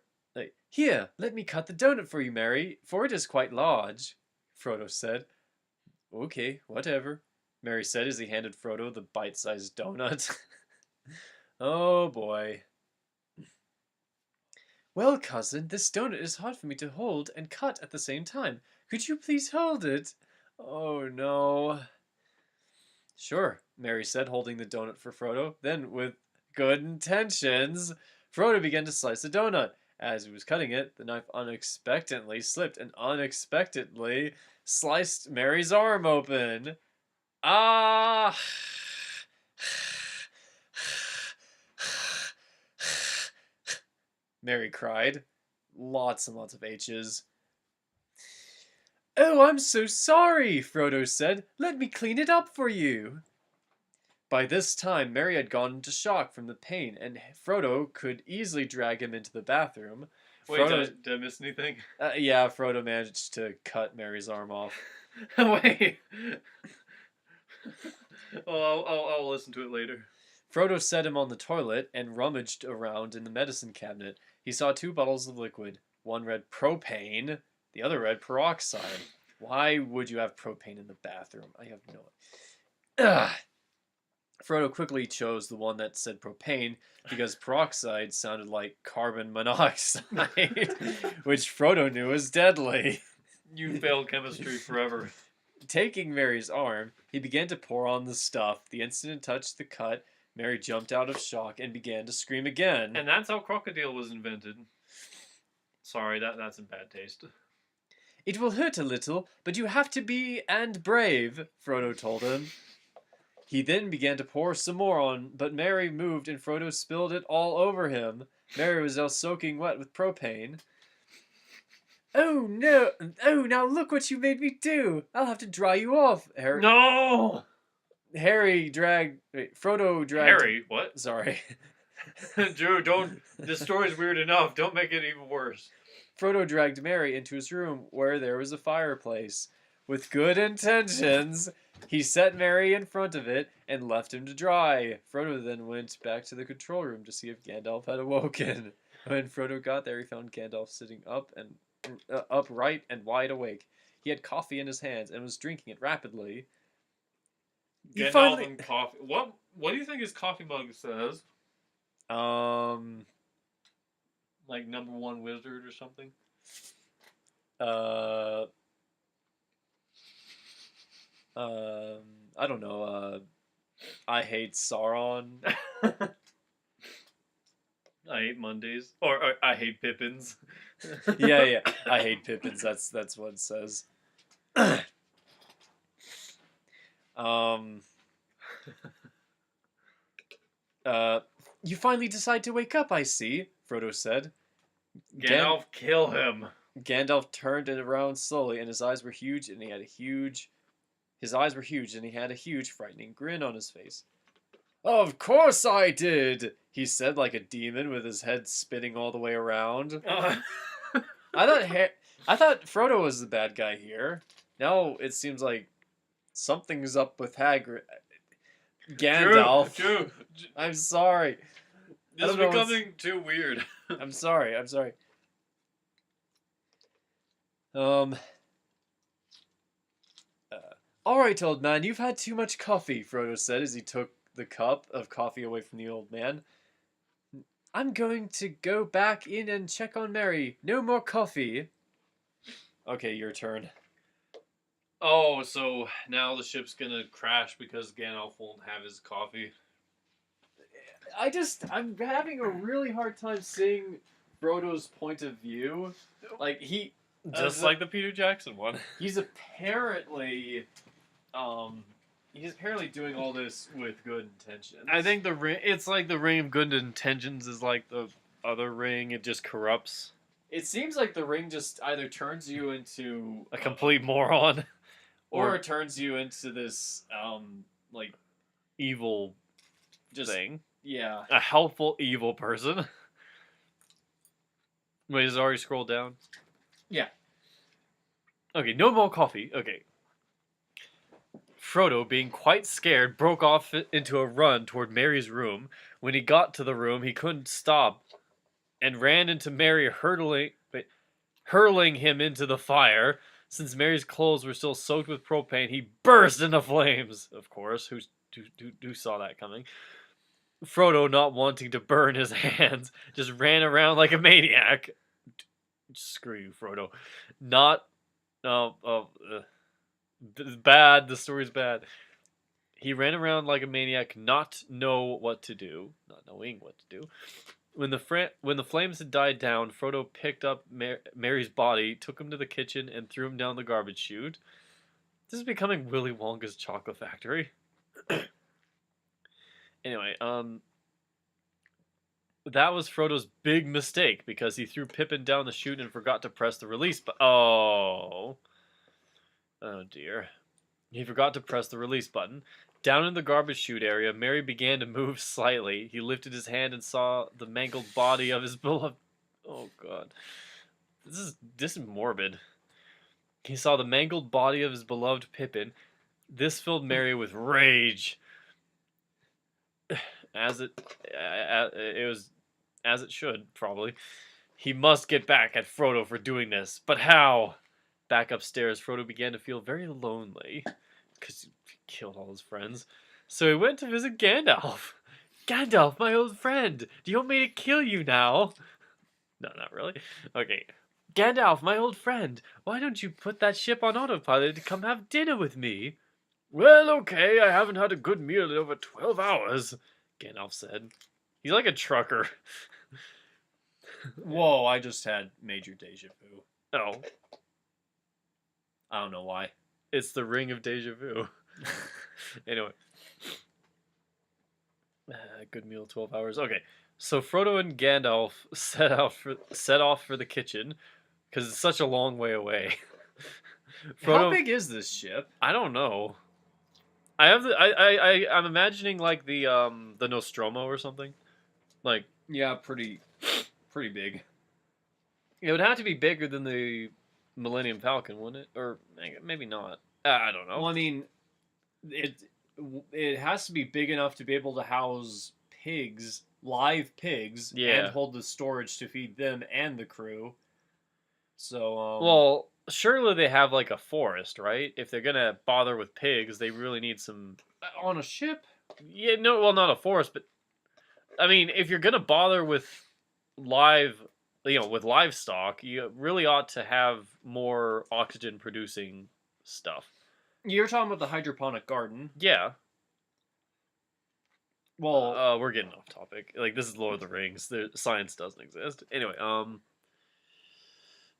Speaker 1: let me cut the donut for you, Mary, for it is quite large, Frodo said. Okay, whatever, Mary said as he handed Frodo the bite-sized donut. Oh boy. Well, cousin, this donut is hard for me to hold and cut at the same time. Could you please hold it? Oh no. Sure, Mary said, holding the donut for Frodo. Then, with good intentions, Frodo began to slice the donut. As he was cutting it, the knife unexpectedly slipped and unexpectedly sliced Mary's arm open. Ah! Mary cried. Lots and lots of H's. Oh, I'm so sorry, Frodo said. Let me clean it up for you. By this time, Mary had gone into shock from the pain, and Frodo could easily drag him into the bathroom.
Speaker 2: Wait, did I miss anything?
Speaker 1: Yeah, Frodo managed to cut Mary's arm off.
Speaker 2: Wait. Well, I'll listen to it later.
Speaker 1: Frodo set him on the toilet and rummaged around in the medicine cabinet. He saw 2 bottles of liquid. One read propane, the other read peroxide. Why would you have propane in the bathroom? I have no idea. Ugh. Frodo quickly chose the one that said propane because peroxide sounded like carbon monoxide, which Frodo knew was deadly.
Speaker 2: You failed chemistry forever.
Speaker 1: Taking Mary's arm, he began to pour on the stuff. The instant it touched the cut,
Speaker 2: Merry jumped out of shock and began to scream again.
Speaker 1: And that's how crocodile was invented. Sorry, that's in bad taste.
Speaker 2: It will hurt a little, but you have to be and brave, Frodo told him. He then began to pour some more on, but Merry moved and Frodo spilled it all over him. Merry was now soaking wet with propane. Oh no! Oh, now look what you made me do! I'll have to dry you off, Harry.
Speaker 1: No!
Speaker 2: Frodo dragged...
Speaker 1: Harry, what?
Speaker 2: Sorry.
Speaker 1: Dude, don't... This story's weird enough. Don't make it even worse.
Speaker 2: Frodo dragged Merry into his room, where there was a fireplace. With good intentions, he set Merry in front of it and left him to dry. Frodo then went back to the control room to see if Gandalf had awoken. When Frodo got there, he found Gandalf sitting upright and wide awake. He had coffee in his hands and was drinking it rapidly.
Speaker 1: Gandalf and coffee. What do you think his coffee mug says? Like #1 wizard or something?
Speaker 2: I don't know. I hate Sauron.
Speaker 1: I hate Mondays. Or I hate Pippins.
Speaker 2: yeah. I hate Pippins. That's what it says. You finally decide to wake up, I see, Frodo said.
Speaker 1: Gandalf, kill him.
Speaker 2: Gandalf turned it around slowly, and his eyes were huge, and he had a huge, frightening grin on his face. Of course I did, he said like a demon with his head spinning all the way around. I thought Frodo was the bad guy here. Now it seems like something's up with Hagrid. Gandalf.
Speaker 1: True.
Speaker 2: I'm sorry.
Speaker 1: This is becoming too weird.
Speaker 2: I'm sorry. Alright, old man, you've had too much coffee, Frodo said as he took the cup of coffee away from the old man. I'm going to go back in and check on Merry. No more coffee. Okay, your turn.
Speaker 1: Oh, so now the ship's gonna crash because Gandalf won't have his coffee.
Speaker 2: I'm having a really hard time seeing Frodo's point of view. Like,
Speaker 1: Just like the Peter Jackson one.
Speaker 2: He's apparently doing all this with good intentions.
Speaker 1: I think it's like the ring of good intentions is like the other ring. It just corrupts.
Speaker 2: It seems like the ring just either turns you into
Speaker 1: a complete moron,
Speaker 2: or it turns you into this like
Speaker 1: evil thing.
Speaker 2: Yeah,
Speaker 1: a helpful evil person. Wait, has it already scrolled down?
Speaker 2: Yeah.
Speaker 1: Okay, no more coffee. Okay. Frodo, being quite scared, broke off into a run toward Merry's room. When he got to the room, he couldn't stop and ran into Merry, hurling him into the fire. Since Merry's clothes were still soaked with propane, he burst into flames. Of course, who saw that coming? Frodo, not wanting to burn his hands, just ran around like a maniac. Screw you, Frodo. Bad. The story's bad. He ran around like a maniac, not knowing what to do. When the flames had died down, Frodo picked up Merry's body, took him to the kitchen, and threw him down the garbage chute. This is becoming Willy Wonka's chocolate factory. Anyway, that was Frodo's big mistake because he threw Pippin down the chute and forgot to press the release button. Oh dear. He forgot to press the release button. Down in the garbage chute area, Merry began to move slightly. He lifted his hand and saw the mangled body of his beloved... Oh, God. This is morbid. He saw the mangled body of his beloved Pippin. This filled Merry with rage. As it should, probably. He must get back at Frodo for doing this. But how? Back upstairs, Frodo began to feel very lonely. Because he killed all his friends. So he went to visit Gandalf. Gandalf, my old friend. Do you want me to kill you now? No, not really. Okay. Gandalf, my old friend. Why don't you put that ship on autopilot to come have dinner with me? Well, okay. I haven't had a good meal in over 12 hours. Gandalf said. He's like a trucker.
Speaker 2: Whoa, I just had major deja vu.
Speaker 1: Oh,
Speaker 2: I don't know why.
Speaker 1: it's the ring of deja vu. Anyway. Good meal, 12 hours. Okay, so Frodo and Gandalf set off for the kitchen because it's such a long way away.
Speaker 2: How big is this ship?
Speaker 1: I don't know. I'm imagining like the Nostromo or something. Like
Speaker 2: Yeah, pretty big.
Speaker 1: it would have to be bigger than the Millennium Falcon, wouldn't it? Or maybe not. I don't know.
Speaker 2: Well, I mean, it has to be big enough to be able to house pigs, live pigs,
Speaker 1: Yeah.
Speaker 2: and hold the storage to feed them and the crew. So,
Speaker 1: Well, surely they have like a forest, right? If they're gonna bother with pigs, they really need some.
Speaker 2: on a ship,
Speaker 1: Yeah, no, well, not a forest, but I mean, if you're gonna bother with live, with livestock, you really ought to have more oxygen producing stuff.
Speaker 2: you're talking about the hydroponic garden.
Speaker 1: Yeah.
Speaker 2: Well,
Speaker 1: We're getting off topic. Like this is Lord of the Rings. Science doesn't exist. Anyway,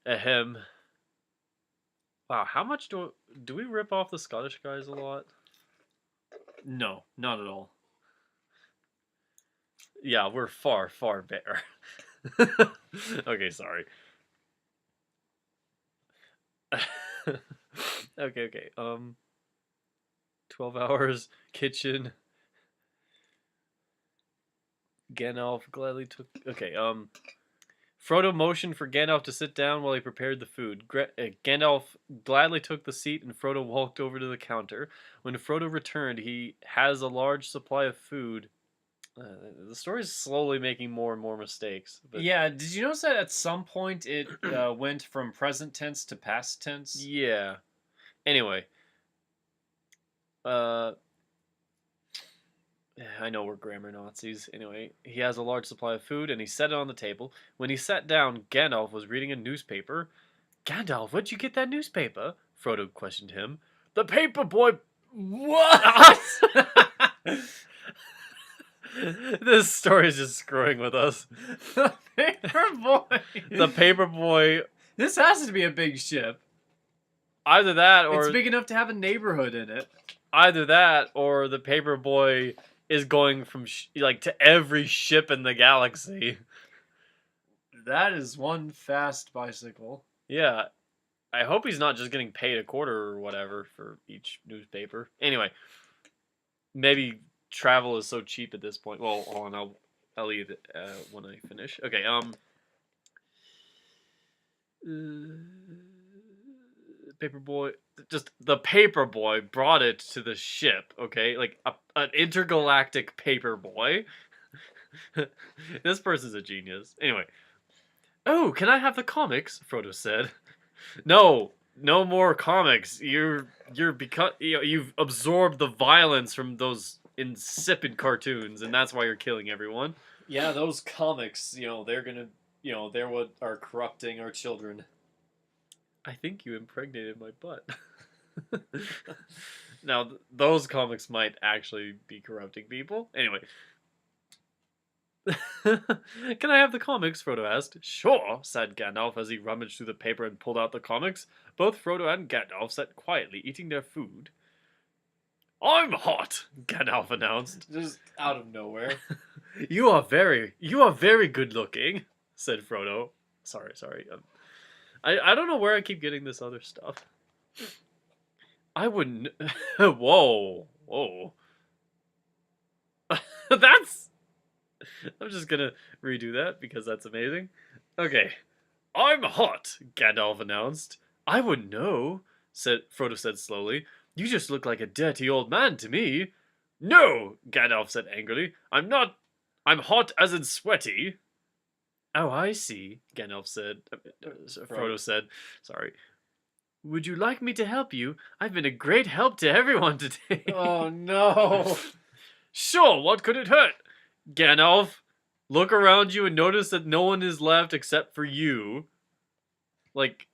Speaker 1: ahem. Wow, how much do we rip off the Scottish guys a lot?
Speaker 2: no, not at all.
Speaker 1: Yeah, we're far, far better. Okay, sorry. Okay. 12 hours, kitchen. Gandalf gladly took. Okay, Frodo motioned for Gandalf to sit down while he prepared the food. Gandalf gladly took the seat, and Frodo walked over to the counter. When Frodo returned, he has a large supply of food. The story's slowly making more and more mistakes. But
Speaker 2: Yeah, did you notice that at some point it went from present tense to past tense?
Speaker 1: yeah. Anyway, I know we're grammar Nazis. Anyway, he has a large supply of food, and he set it on the table. When he sat down, Gandalf was reading a newspaper. Gandalf, where'd you get that newspaper? Frodo questioned him. The paper boy.
Speaker 2: What?
Speaker 1: This story is just screwing with us.
Speaker 2: The paper boy.
Speaker 1: The paper boy.
Speaker 2: This has to be a big ship.
Speaker 1: Either that, or
Speaker 2: It's big enough to have a neighborhood in it.
Speaker 1: either that, or the paper boy is going from to every ship in the galaxy.
Speaker 2: That is one fast bicycle.
Speaker 1: Yeah, I hope he's not just getting paid a quarter or whatever for each newspaper. Anyway, maybe travel is so cheap at this point. Well, hold on, I'll eat it when I finish. Okay, Paperboy, just the Paperboy brought it to the ship. Okay, like an intergalactic Paperboy. This person's a genius. Anyway, oh, can I have the comics? Frodo said. No more comics. You've absorbed the violence from those insipid cartoons, and that's why you're killing everyone.
Speaker 2: Yeah, those comics, they're gonna, they're what are corrupting our children.
Speaker 1: I think you impregnated my butt. Now, those comics might actually be corrupting people. Anyway. Can I have the comics? Frodo asked. Sure, said Gandalf as he rummaged through the paper and pulled out the comics. Both Frodo and Gandalf sat quietly eating their food. I'm hot, Gandalf announced.
Speaker 2: Just out of nowhere.
Speaker 1: You are very good looking, said Frodo. Sorry. I don't know where I keep getting this other stuff. I wouldn't. Whoa. That's. I'm just gonna redo that because that's amazing. Okay. I'm hot, Gandalf announced. I wouldn't know, Frodo said slowly. You just look like a dirty old man to me. No, Gandalf said angrily. I'm not. I'm hot as in sweaty. Oh, I see, Gandalf said. Frodo said. Sorry. Would you like me to help you? I've been a great help to everyone today.
Speaker 2: Oh, no.
Speaker 1: Sure, what could it hurt? Gandalf, look around you and notice that no one is left except for you. Like,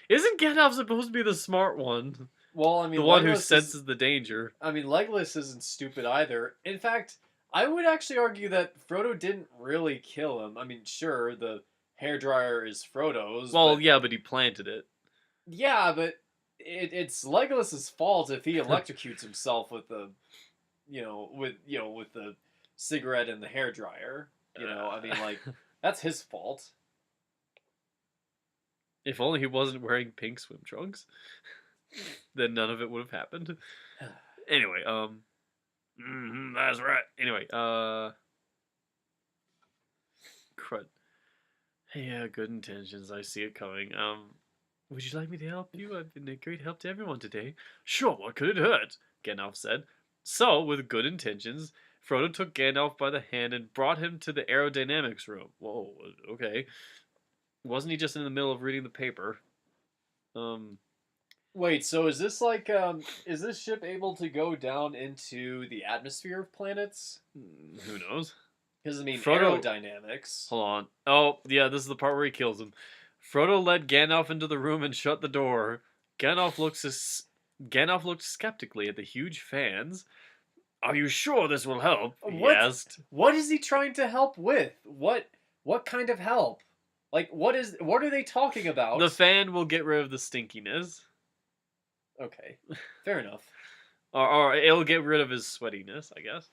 Speaker 1: isn't Gandalf supposed to be the smart one?
Speaker 2: Well, I mean,
Speaker 1: The one who
Speaker 2: Legolas
Speaker 1: senses the danger.
Speaker 2: I mean, Legolas isn't stupid either. In fact, I would actually argue that Frodo didn't really kill him. I mean, sure, the hairdryer is Frodo's,
Speaker 1: Well,
Speaker 2: but
Speaker 1: yeah, but he planted it.
Speaker 2: yeah, but it's Legolas's fault if he electrocutes himself with the, with the cigarette and the hairdryer. I mean, like that's his fault.
Speaker 1: If only he wasn't wearing pink swim trunks, then none of it would have happened. Anyway, that's right. Anyway, crud. Yeah, good intentions. I see it coming. Would you like me to help you? I've been a great help to everyone today. Sure, what could it hurt? Gandalf said. So, with good intentions, Frodo took Gandalf by the hand and brought him to the aerodynamics room. Whoa, okay. Wasn't he just in the middle of reading the paper?
Speaker 2: Wait, so is this like is this ship able to go down into the atmosphere of planets?
Speaker 1: Who knows?
Speaker 2: Because I mean,
Speaker 1: Frodo-
Speaker 2: aerodynamics.
Speaker 1: Hold on. Oh, yeah, this is the part where he kills him. Frodo led Gandalf into the room and shut the door. Gandalf looked skeptically at the huge fans. Are you sure this will help? He
Speaker 2: What?
Speaker 1: asked.
Speaker 2: What is he trying to help with? What kind of help? Like what are they talking about?
Speaker 1: The fan will get rid of the stinkiness.
Speaker 2: Okay, fair enough.
Speaker 1: Or it'll get rid of his sweatiness, I guess.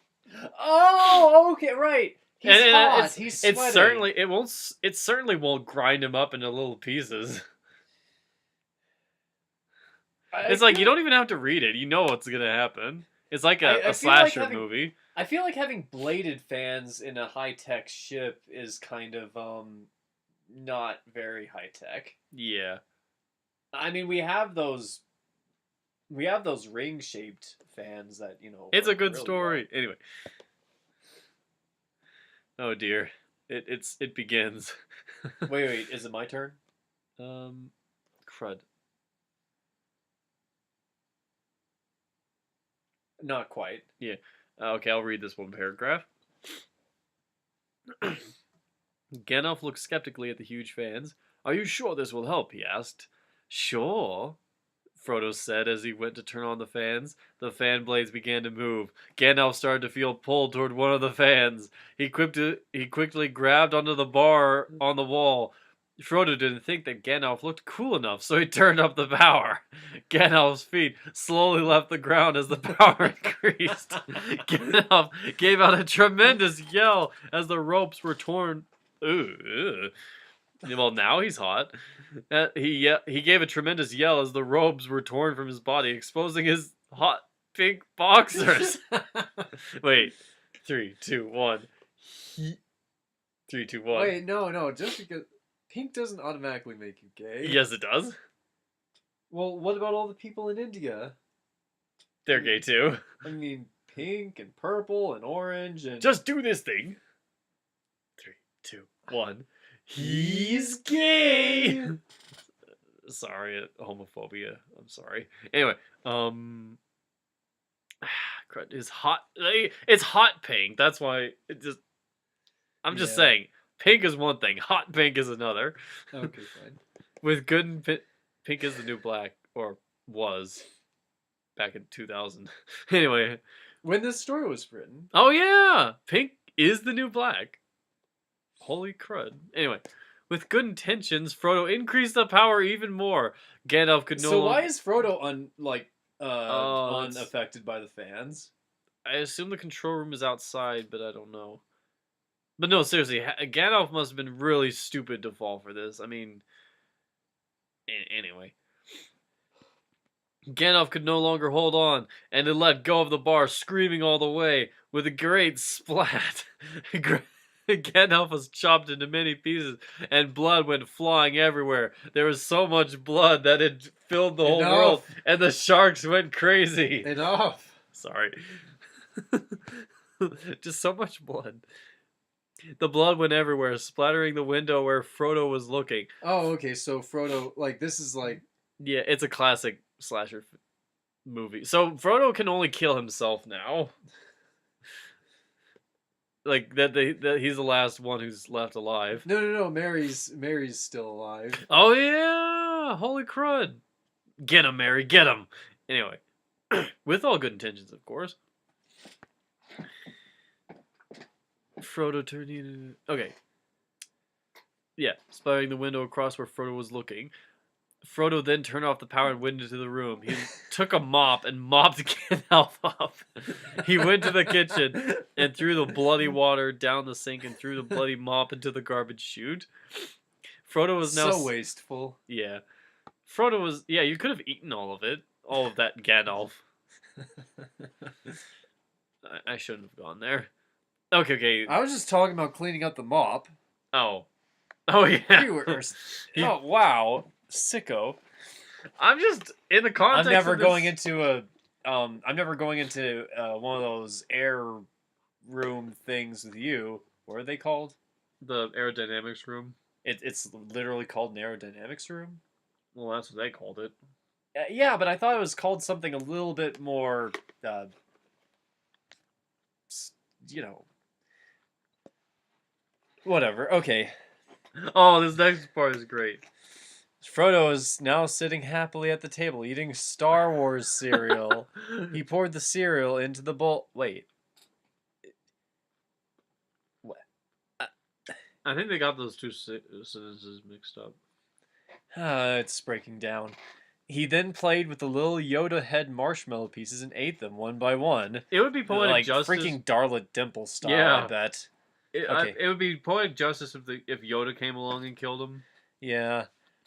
Speaker 2: Oh, okay, right. He's hot. He's sweaty.
Speaker 1: It certainly won't grind him up into little pieces. It's like you don't even have to read it. You know what's gonna happen. It's like a slasher movie.
Speaker 2: I feel like having bladed fans in a high tech ship is kind of not very high tech.
Speaker 1: Yeah.
Speaker 2: I mean, we have those ring shaped fans that
Speaker 1: It's a
Speaker 2: work
Speaker 1: good
Speaker 2: really
Speaker 1: story. Anyway. Oh dear. It begins.
Speaker 2: well. Wait, is it my turn?
Speaker 1: Crud.
Speaker 2: Not quite.
Speaker 1: Yeah. Okay, I'll read this one paragraph. Gandalf looked skeptically at the huge fans. Are you sure this will help? He asked. Sure, Frodo said as he went to turn on the fans. The fan blades began to move. Gandalf started to feel pulled toward one of the fans. He quickly grabbed onto the bar on the wall. Frodo didn't think that Gandalf looked cool enough, so he turned up the power. Gandalf's feet slowly left the ground as the power increased. Gandalf gave out a tremendous yell as the ropes were torn. Ooh. Well, now he's hot. He gave a tremendous yell as the robes were torn from his body, exposing his hot pink boxers. Wait, 3, 2, 1. 3, 2, 1.
Speaker 2: Wait, no, just because pink doesn't automatically make you gay.
Speaker 1: Yes, it does.
Speaker 2: Well, what about all the people in India?
Speaker 1: They're gay too.
Speaker 2: I mean, pink and purple and orange and
Speaker 1: Just do this thing. 3, 2, 1. He's gay. Sorry, homophobia. I'm sorry. Anyway, crud, is hot. It's hot pink. That's why it just. I'm just saying, pink is one thing. Hot pink is another.
Speaker 2: Okay, fine.
Speaker 1: With good and pink is the new black, or was, back in 2000. Anyway,
Speaker 2: when this story was written.
Speaker 1: oh yeah, pink is the new black. Holy crud. Anyway, with good intentions, Frodo increased the power even more. Gandalf could no
Speaker 2: So
Speaker 1: longer...
Speaker 2: why is Frodo
Speaker 1: Oh,
Speaker 2: unaffected by the fans?
Speaker 1: I assume the control room is outside, but I don't know. But no, seriously, Gandalf must have been really stupid to fall for this. I mean... Anyway. Gandalf could no longer hold on, and had let go of the bar, screaming all the way, with a great splat. Gandalf was chopped into many pieces, and blood went flying everywhere. There was so much blood that it filled the whole world, and the sharks went crazy.
Speaker 2: Enough.
Speaker 1: Sorry. Just so much blood. The blood went everywhere, splattering the window where Frodo was looking.
Speaker 2: Oh, okay, so Frodo, this is like...
Speaker 1: Yeah, it's a classic slasher movie. So Frodo can only kill himself now. Like that he's the last one who's left alive.
Speaker 2: No. Mary's still alive.
Speaker 1: Oh yeah! Holy crud! Get him, Mary! Get him! Anyway, with all good intentions, of course. Frodo turned into... Okay. Yeah, spying the window across where Frodo was looking. Frodo then turned off the power and went into the room. He took a mop and mopped Gandalf up. He went to the kitchen and threw the bloody water down the sink and threw the bloody mop into the garbage chute. Frodo was now...
Speaker 2: So wasteful.
Speaker 1: Yeah. Frodo was... Yeah, you could have eaten all of it. All of that Gandalf. I shouldn't have gone there. Okay.
Speaker 2: I was just talking about cleaning up the mop.
Speaker 1: Oh, yeah.
Speaker 2: You were... Oh, wow. Sicko.
Speaker 1: I'm just in the context.
Speaker 2: I'm never
Speaker 1: of this...
Speaker 2: going into one of those air room things with you. What are they called?
Speaker 1: The aerodynamics room.
Speaker 2: It's literally called an aerodynamics room.
Speaker 1: Well, that's what they called it.
Speaker 2: Yeah, but I thought it was called something a little bit more, whatever. Okay.
Speaker 1: Oh, this next part is great.
Speaker 2: Frodo is now sitting happily at the table, eating Star Wars cereal. He poured the cereal into the bowl. Wait. What?
Speaker 1: I think they got those two sentences mixed up.
Speaker 2: It's breaking down. He then played with the little Yoda head marshmallow pieces and ate them one by one.
Speaker 1: It would be poetic
Speaker 2: like
Speaker 1: justice.
Speaker 2: Freaking Darla Dimple style,
Speaker 1: Yeah.
Speaker 2: I bet.
Speaker 1: It would be poetic justice if Yoda came along and killed him.
Speaker 2: Yeah.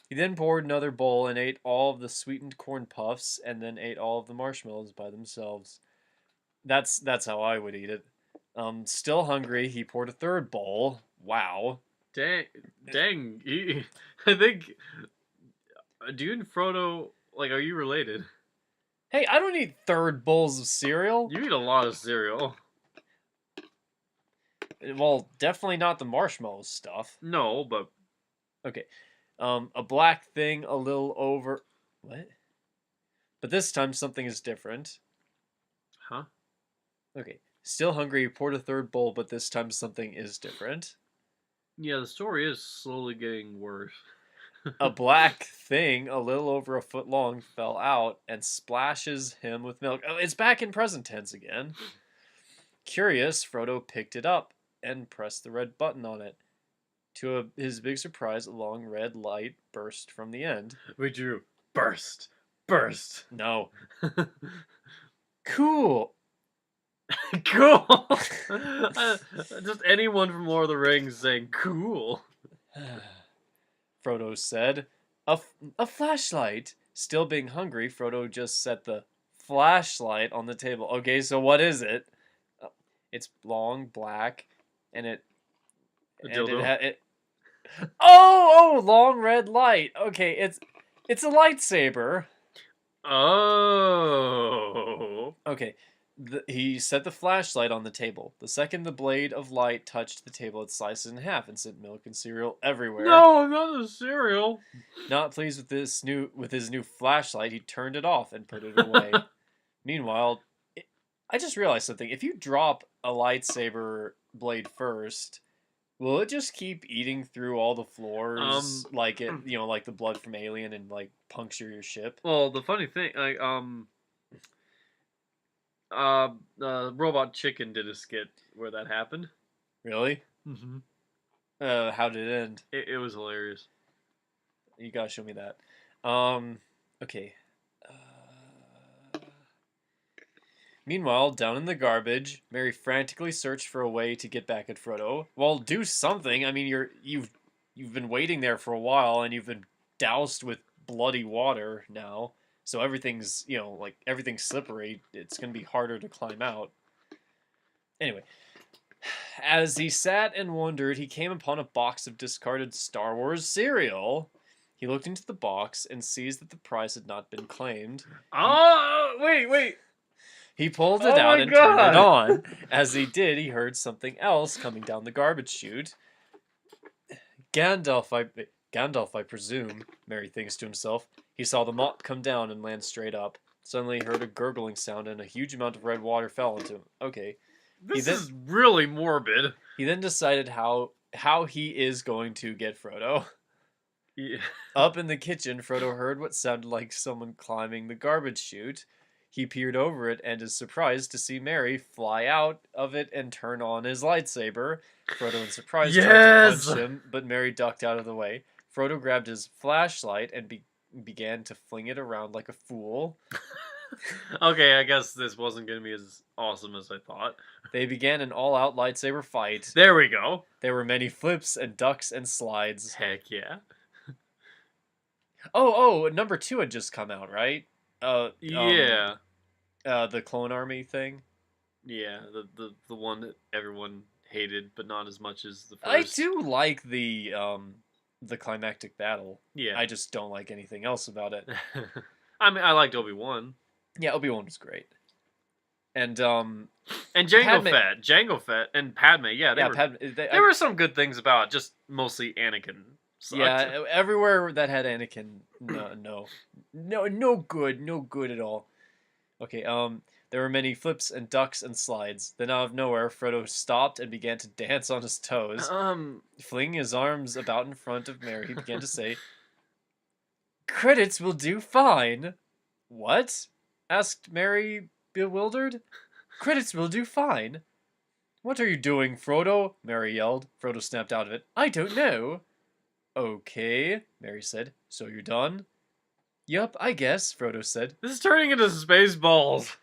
Speaker 2: He then poured another bowl and ate all of the sweetened corn puffs, and then ate all of the marshmallows by themselves. That's how I would eat it. Still hungry, he poured a third bowl. Wow.
Speaker 1: Dang. I think. Do you and Frodo, like, are you related?
Speaker 2: Hey, I don't eat third bowls of cereal.
Speaker 1: You eat a lot of cereal.
Speaker 2: Well, definitely not the marshmallow stuff.
Speaker 1: No, but...
Speaker 2: Okay. A black thing a little over... What? But this time something is different.
Speaker 1: Huh?
Speaker 2: Okay. Still hungry, he poured a third bowl, but this time something is different.
Speaker 1: Yeah, the story is slowly getting worse.
Speaker 2: A black thing a little over a foot long fell out and splashes him with milk. Oh, it's back in present tense again. Curious, Frodo picked it up and pressed the red button on it. To his big surprise, a long red light burst from the end.
Speaker 1: We drew burst.
Speaker 2: No. Cool.
Speaker 1: Cool. Just anyone from Lord of the Rings saying cool.
Speaker 2: Frodo said. A flashlight. Still being hungry, Frodo just set the flashlight on the table. Okay, so what is it? It's long, black, and it... long red light. Okay, it's a lightsaber.
Speaker 1: Oh.
Speaker 2: Okay, he set the flashlight on the table. The second the blade of light touched the table, it sliced it in half and sent milk and cereal everywhere.
Speaker 1: No, not the cereal.
Speaker 2: Not pleased with his new flashlight, he turned it off and put it away. Meanwhile, I just realized something. If you drop a lightsaber blade first, will it just keep eating through all the floors, like the blood from Alien, and like puncture your ship?
Speaker 1: Well, the funny thing, like, Robot Chicken did a skit where that happened.
Speaker 2: Really?
Speaker 1: Mm-hmm.
Speaker 2: How did it end?
Speaker 1: It was hilarious.
Speaker 2: You gotta show me that. Okay. Meanwhile, down in the garbage, Merry frantically searched for a way to get back at Frodo. Well, do something. I mean, you've been waiting there for a while, and you've been doused with bloody water now. So everything's, everything's slippery. It's going to be harder to climb out. Anyway, as he sat and wondered, he came upon a box of discarded Star Wars cereal. He looked into the box and sees that the prize had not been claimed.
Speaker 1: Oh, wait.
Speaker 2: He pulled it out and turned it on. As he did, he heard something else coming down the garbage chute. Gandalf, I presume, Merry thinks to himself. He saw the mop come down and land straight up. Suddenly he heard a gurgling sound and a huge amount of red water fell into him. Okay.
Speaker 1: This is really morbid.
Speaker 2: He then decided how he is going to get Frodo.
Speaker 1: Yeah.
Speaker 2: Up in the kitchen, Frodo heard what sounded like someone climbing the garbage chute. He peered over it and is surprised to see Merry fly out of it and turn on his lightsaber. Frodo, in surprise, tried to
Speaker 1: Yes.
Speaker 2: punch him, but Merry ducked out of the way. Frodo grabbed his flashlight and began to fling it around like a fool.
Speaker 1: Okay, I guess this wasn't gonna be as awesome as I thought.
Speaker 2: They began an all-out lightsaber fight.
Speaker 1: There we go.
Speaker 2: There were many flips and ducks and slides.
Speaker 1: Heck yeah.
Speaker 2: Oh, number 2 had just come out, right?
Speaker 1: Yeah.
Speaker 2: The Clone Army thing.
Speaker 1: Yeah, the one that everyone hated, but not as much as the
Speaker 2: I
Speaker 1: first.
Speaker 2: do like the climactic battle.
Speaker 1: Yeah.
Speaker 2: I just don't like anything else about it.
Speaker 1: I mean, I liked Obi-Wan.
Speaker 2: Yeah, Obi-Wan was great. And
Speaker 1: And Jango Fett, and Padme. Yeah, there were some good things about it. Just mostly Anakin sucked.
Speaker 2: Yeah, everywhere that had Anakin, no good at all. Okay, there were many flips and ducks and slides. Then out of nowhere, Frodo stopped and began to dance on his toes. Flinging his arms about in front of Merry, he began to say, "Credits will do fine." What? Asked Merry, bewildered. "Credits will do fine." "What are you doing, Frodo?" Merry yelled. Frodo snapped out of it. "I don't know." "Okay," Merry said. "So you're done?" "Yup, I guess," Frodo said.
Speaker 1: This is turning into Spaceballs.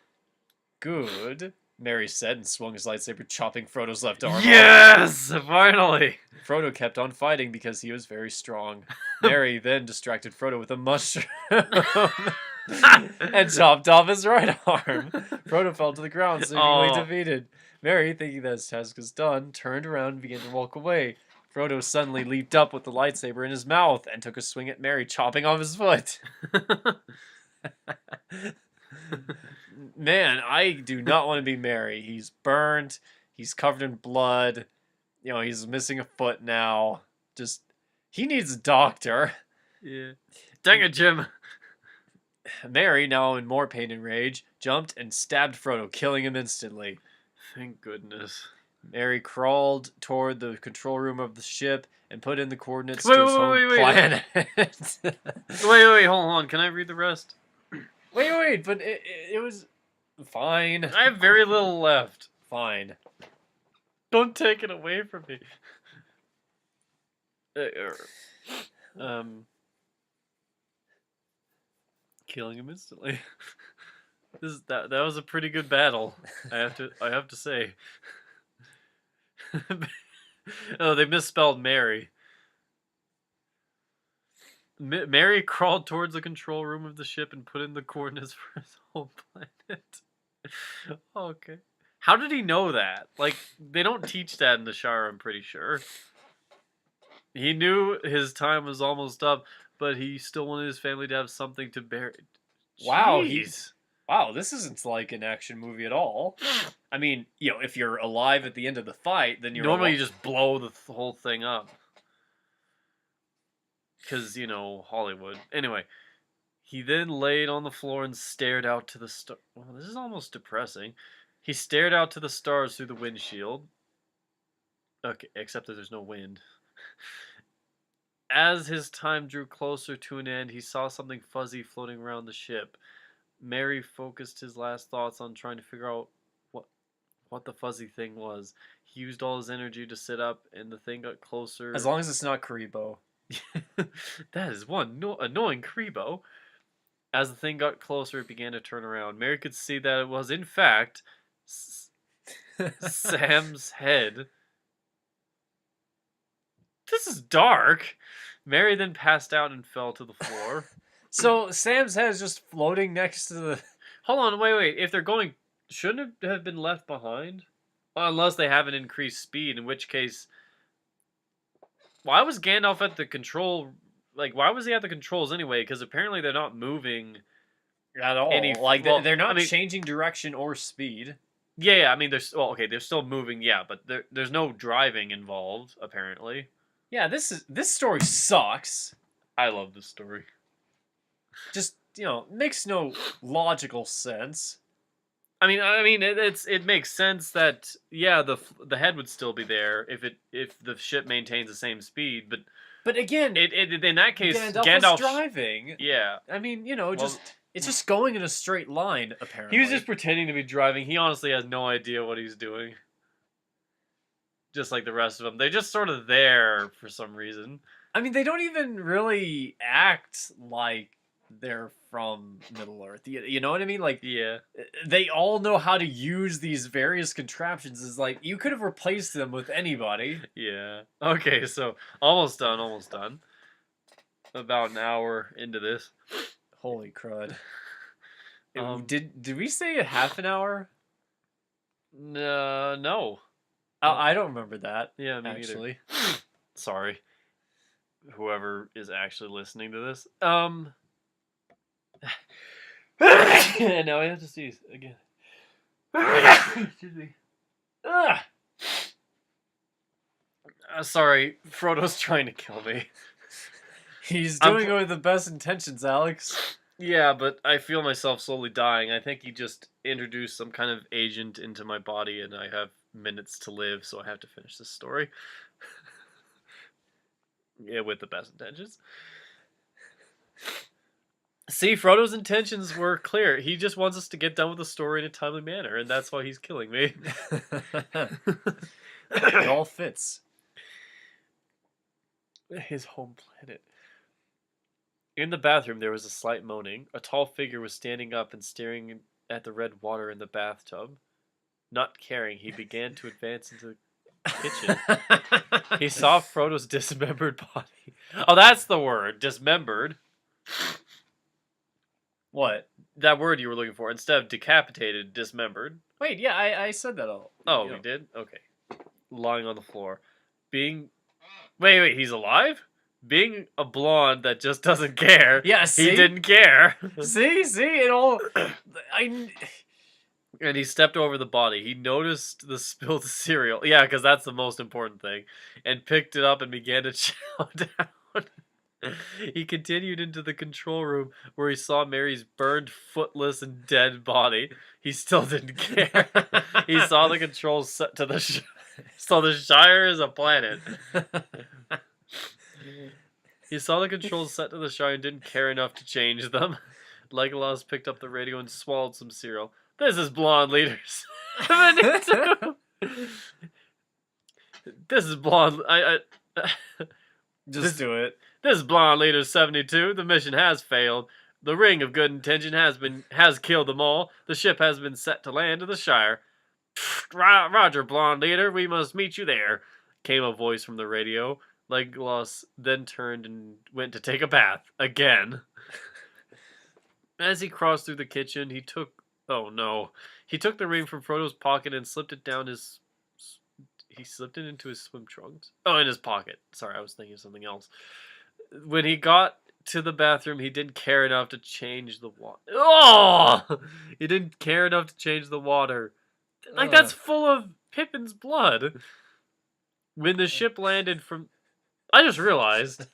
Speaker 2: "Good," Merry said and swung his lightsaber, chopping Frodo's left arm off.
Speaker 1: Yes! Finally!
Speaker 2: Frodo kept on fighting because he was very strong. Merry then distracted Frodo with a mushroom and chopped off his right arm. Frodo fell to the ground, seemingly defeated. Merry, thinking that his task was done, turned around and began to walk away. Frodo suddenly leaped up with the lightsaber in his mouth and took a swing at Merry, chopping off his foot. Man, I do not want to be Merry. He's burned. He's covered in blood. You know, he's missing a foot now. Just, he needs a doctor.
Speaker 1: Yeah. Dang it, Jim.
Speaker 2: Merry, now in more pain and rage, jumped and stabbed Frodo, killing him instantly.
Speaker 1: Thank goodness.
Speaker 2: Merry crawled toward the control room of the ship and put in the coordinates to his home planet.
Speaker 1: Wait, hold on. Can I read the rest?
Speaker 2: Wait, but it was fine.
Speaker 1: I have very little left.
Speaker 2: Fine.
Speaker 1: Don't take it away from me. Killing him instantly. That was a pretty good battle. I have to say. Oh, they misspelled Mary. Mary crawled towards the control room of the ship and put in the coordinates for his home planet. Okay. How did he know that? Like, they don't teach that in the Shire, I'm pretty sure. He knew his time was almost up, but he still wanted his family to have something to bury.
Speaker 2: Wow,
Speaker 1: Jeez.
Speaker 2: Wow, this isn't like an action movie at all. I mean, you know, if you're alive at the end of the fight, then you're
Speaker 1: normally you just blow the whole thing up. Because, you know, Hollywood. Anyway, he then laid on the floor and stared out to the stars. Well, this is almost depressing. He stared out to the stars through the windshield. Okay, except that there's no wind. As his time drew closer to an end, he saw something fuzzy floating around the ship. Merry focused his last thoughts on trying to figure out what the fuzzy thing was. He used all his energy to sit up, and the thing got closer.
Speaker 2: As long as it's not Karibo.
Speaker 1: That is one annoying Karibo. As the thing got closer, it began to turn around. Merry could see that it was, in fact, Sam's head. This is dark. Merry then passed out and fell to the floor.
Speaker 2: So Sam's head is just floating next to the...
Speaker 1: Hold on, wait. If they're going... Shouldn't it have been left behind? Well, unless they have an increased speed, in which case... Why was Gandalf at the control... Like, why was he at the controls anyway? Because apparently they're not moving...
Speaker 2: At all. They're not changing direction or speed.
Speaker 1: Yeah, I mean, they're still moving, yeah, but there's no driving involved, apparently.
Speaker 2: Yeah, this story sucks.
Speaker 1: I love this story.
Speaker 2: Just, you know, makes no logical sense.
Speaker 1: I mean, it makes sense that the head would still be there if the ship maintains the same speed, but
Speaker 2: But again,
Speaker 1: in that case,
Speaker 2: Gandalf was driving.
Speaker 1: Yeah.
Speaker 2: I mean,
Speaker 1: Well,
Speaker 2: it's just going in a straight line, apparently.
Speaker 1: he was just pretending to be driving. He honestly has no idea what he's doing. Just like the rest of them. They're just sort of there for some reason.
Speaker 2: I mean, they don't even really act like they're from Middle Earth. You know what I mean? Like,
Speaker 1: Yeah.
Speaker 2: they all know how to use these various contraptions. It's like, you could have replaced them with anybody.
Speaker 1: Yeah. Okay, so almost done. About an hour into this.
Speaker 2: Holy crud. Did we say a half an hour?
Speaker 1: No.
Speaker 2: I don't remember that.
Speaker 1: Yeah, me
Speaker 2: actually.
Speaker 1: neither. Sorry. Whoever is actually listening to this. Now I have to see again. Excuse me. Sorry, Frodo's trying to kill me.
Speaker 2: He's doing it with the best intentions, Alex.
Speaker 1: Yeah, but I feel myself slowly dying. I think he just introduced some kind of agent into my body, and I have minutes to live, so I have to finish this story. Yeah, with the best intentions. See, Frodo's intentions were clear. He just wants us to get done with the story in a timely manner, and that's why he's killing me.
Speaker 2: It all fits.
Speaker 1: His home planet. In the bathroom, there was a slight moaning. A tall figure was standing up and staring at the red water in the bathtub. Not caring, he began to advance into the kitchen. He saw Frodo's dismembered body. Oh, that's the word. Dismembered.
Speaker 2: What?
Speaker 1: That word you were looking for. Instead of decapitated, dismembered.
Speaker 2: Wait, yeah, I said that all.
Speaker 1: Oh, we did? Okay. Lying on the floor. Wait, he's alive? Being a blonde that just doesn't care.
Speaker 2: Yeah, see?
Speaker 1: He didn't care.
Speaker 2: See, it all...
Speaker 1: And he stepped over the body. He noticed the spilled cereal. Yeah, because that's the most important thing. And picked it up and began to chow down. He continued into the control room where he saw Mary's burned, footless, and dead body. He still didn't care. He saw the controls set to the so the Shire is a planet. He saw the controls set to the Shire and didn't care enough to change them. Legolas picked up the radio and swallowed some cereal. This is Blonde Leader 72. This is Blonde...
Speaker 2: Just do it.
Speaker 1: This is Blonde Leader 72. The mission has failed. The Ring of Good Intention has killed them all. The ship has been set to land in the Shire. Roger, Blonde Leader. We must meet you there. Came a voice from the radio. Legolas then turned and went to take a bath. Again. As he crossed through the kitchen, he took... Oh no. He took the ring from Frodo's pocket and slipped it down his... He slipped it into his swim trunks. Oh, in his pocket. Sorry, I was thinking of something else. When he got to the bathroom, he didn't care enough to change the water. Oh! He didn't care enough to change the water. Like, that's full of Pippin's blood. When the ship landed from... I just realized.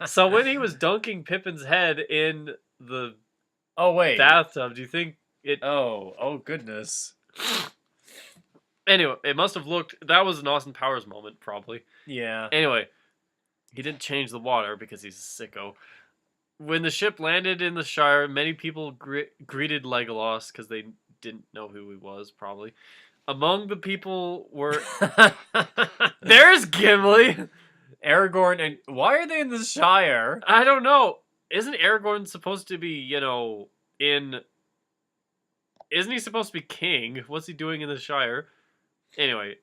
Speaker 1: So when he was dunking Pippin's head in the bathtub, do you think it...
Speaker 2: Oh, goodness.
Speaker 1: Anyway, it must have looked... That was an Austin Powers moment, probably.
Speaker 2: Yeah.
Speaker 1: Anyway, he didn't change the water because he's a sicko. When the ship landed in the Shire, many people greeted Legolas because they didn't know who he was, probably. Among the people were... There's Gimli!
Speaker 2: Aragorn, and why are they in the Shire?
Speaker 1: I don't know. Isn't Aragorn supposed to be, in... Isn't he supposed to be king? What's he doing in the Shire? Anyway,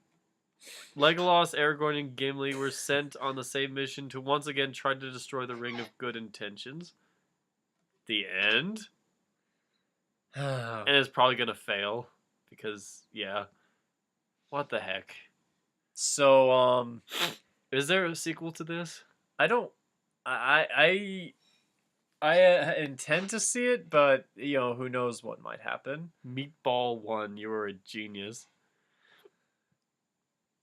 Speaker 1: Legolas, Aragorn, and Gimli were sent on the same mission to once again try to destroy the Ring of Good Intentions. The end? And it's probably gonna fail. Because, yeah. What the heck?
Speaker 2: So,
Speaker 1: Is there a sequel to this?
Speaker 2: I don't... I intend to see it, but, who knows what might happen.
Speaker 1: Meatball 1, you were a genius.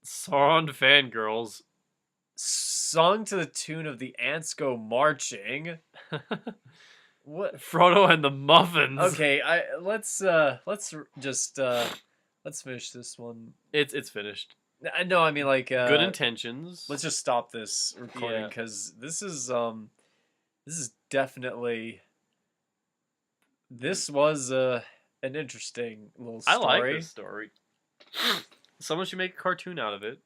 Speaker 1: Sauron fangirls.
Speaker 2: Sung to the tune of the ants go marching. What?
Speaker 1: Frodo and the Muffins.
Speaker 2: Okay, let's finish this one.
Speaker 1: It's finished.
Speaker 2: No, I mean like
Speaker 1: Good intentions.
Speaker 2: let's just stop this recording
Speaker 1: Yeah.
Speaker 2: because this is definitely this was an interesting little
Speaker 1: I
Speaker 2: story.
Speaker 1: like this story. Someone should make a cartoon out of it.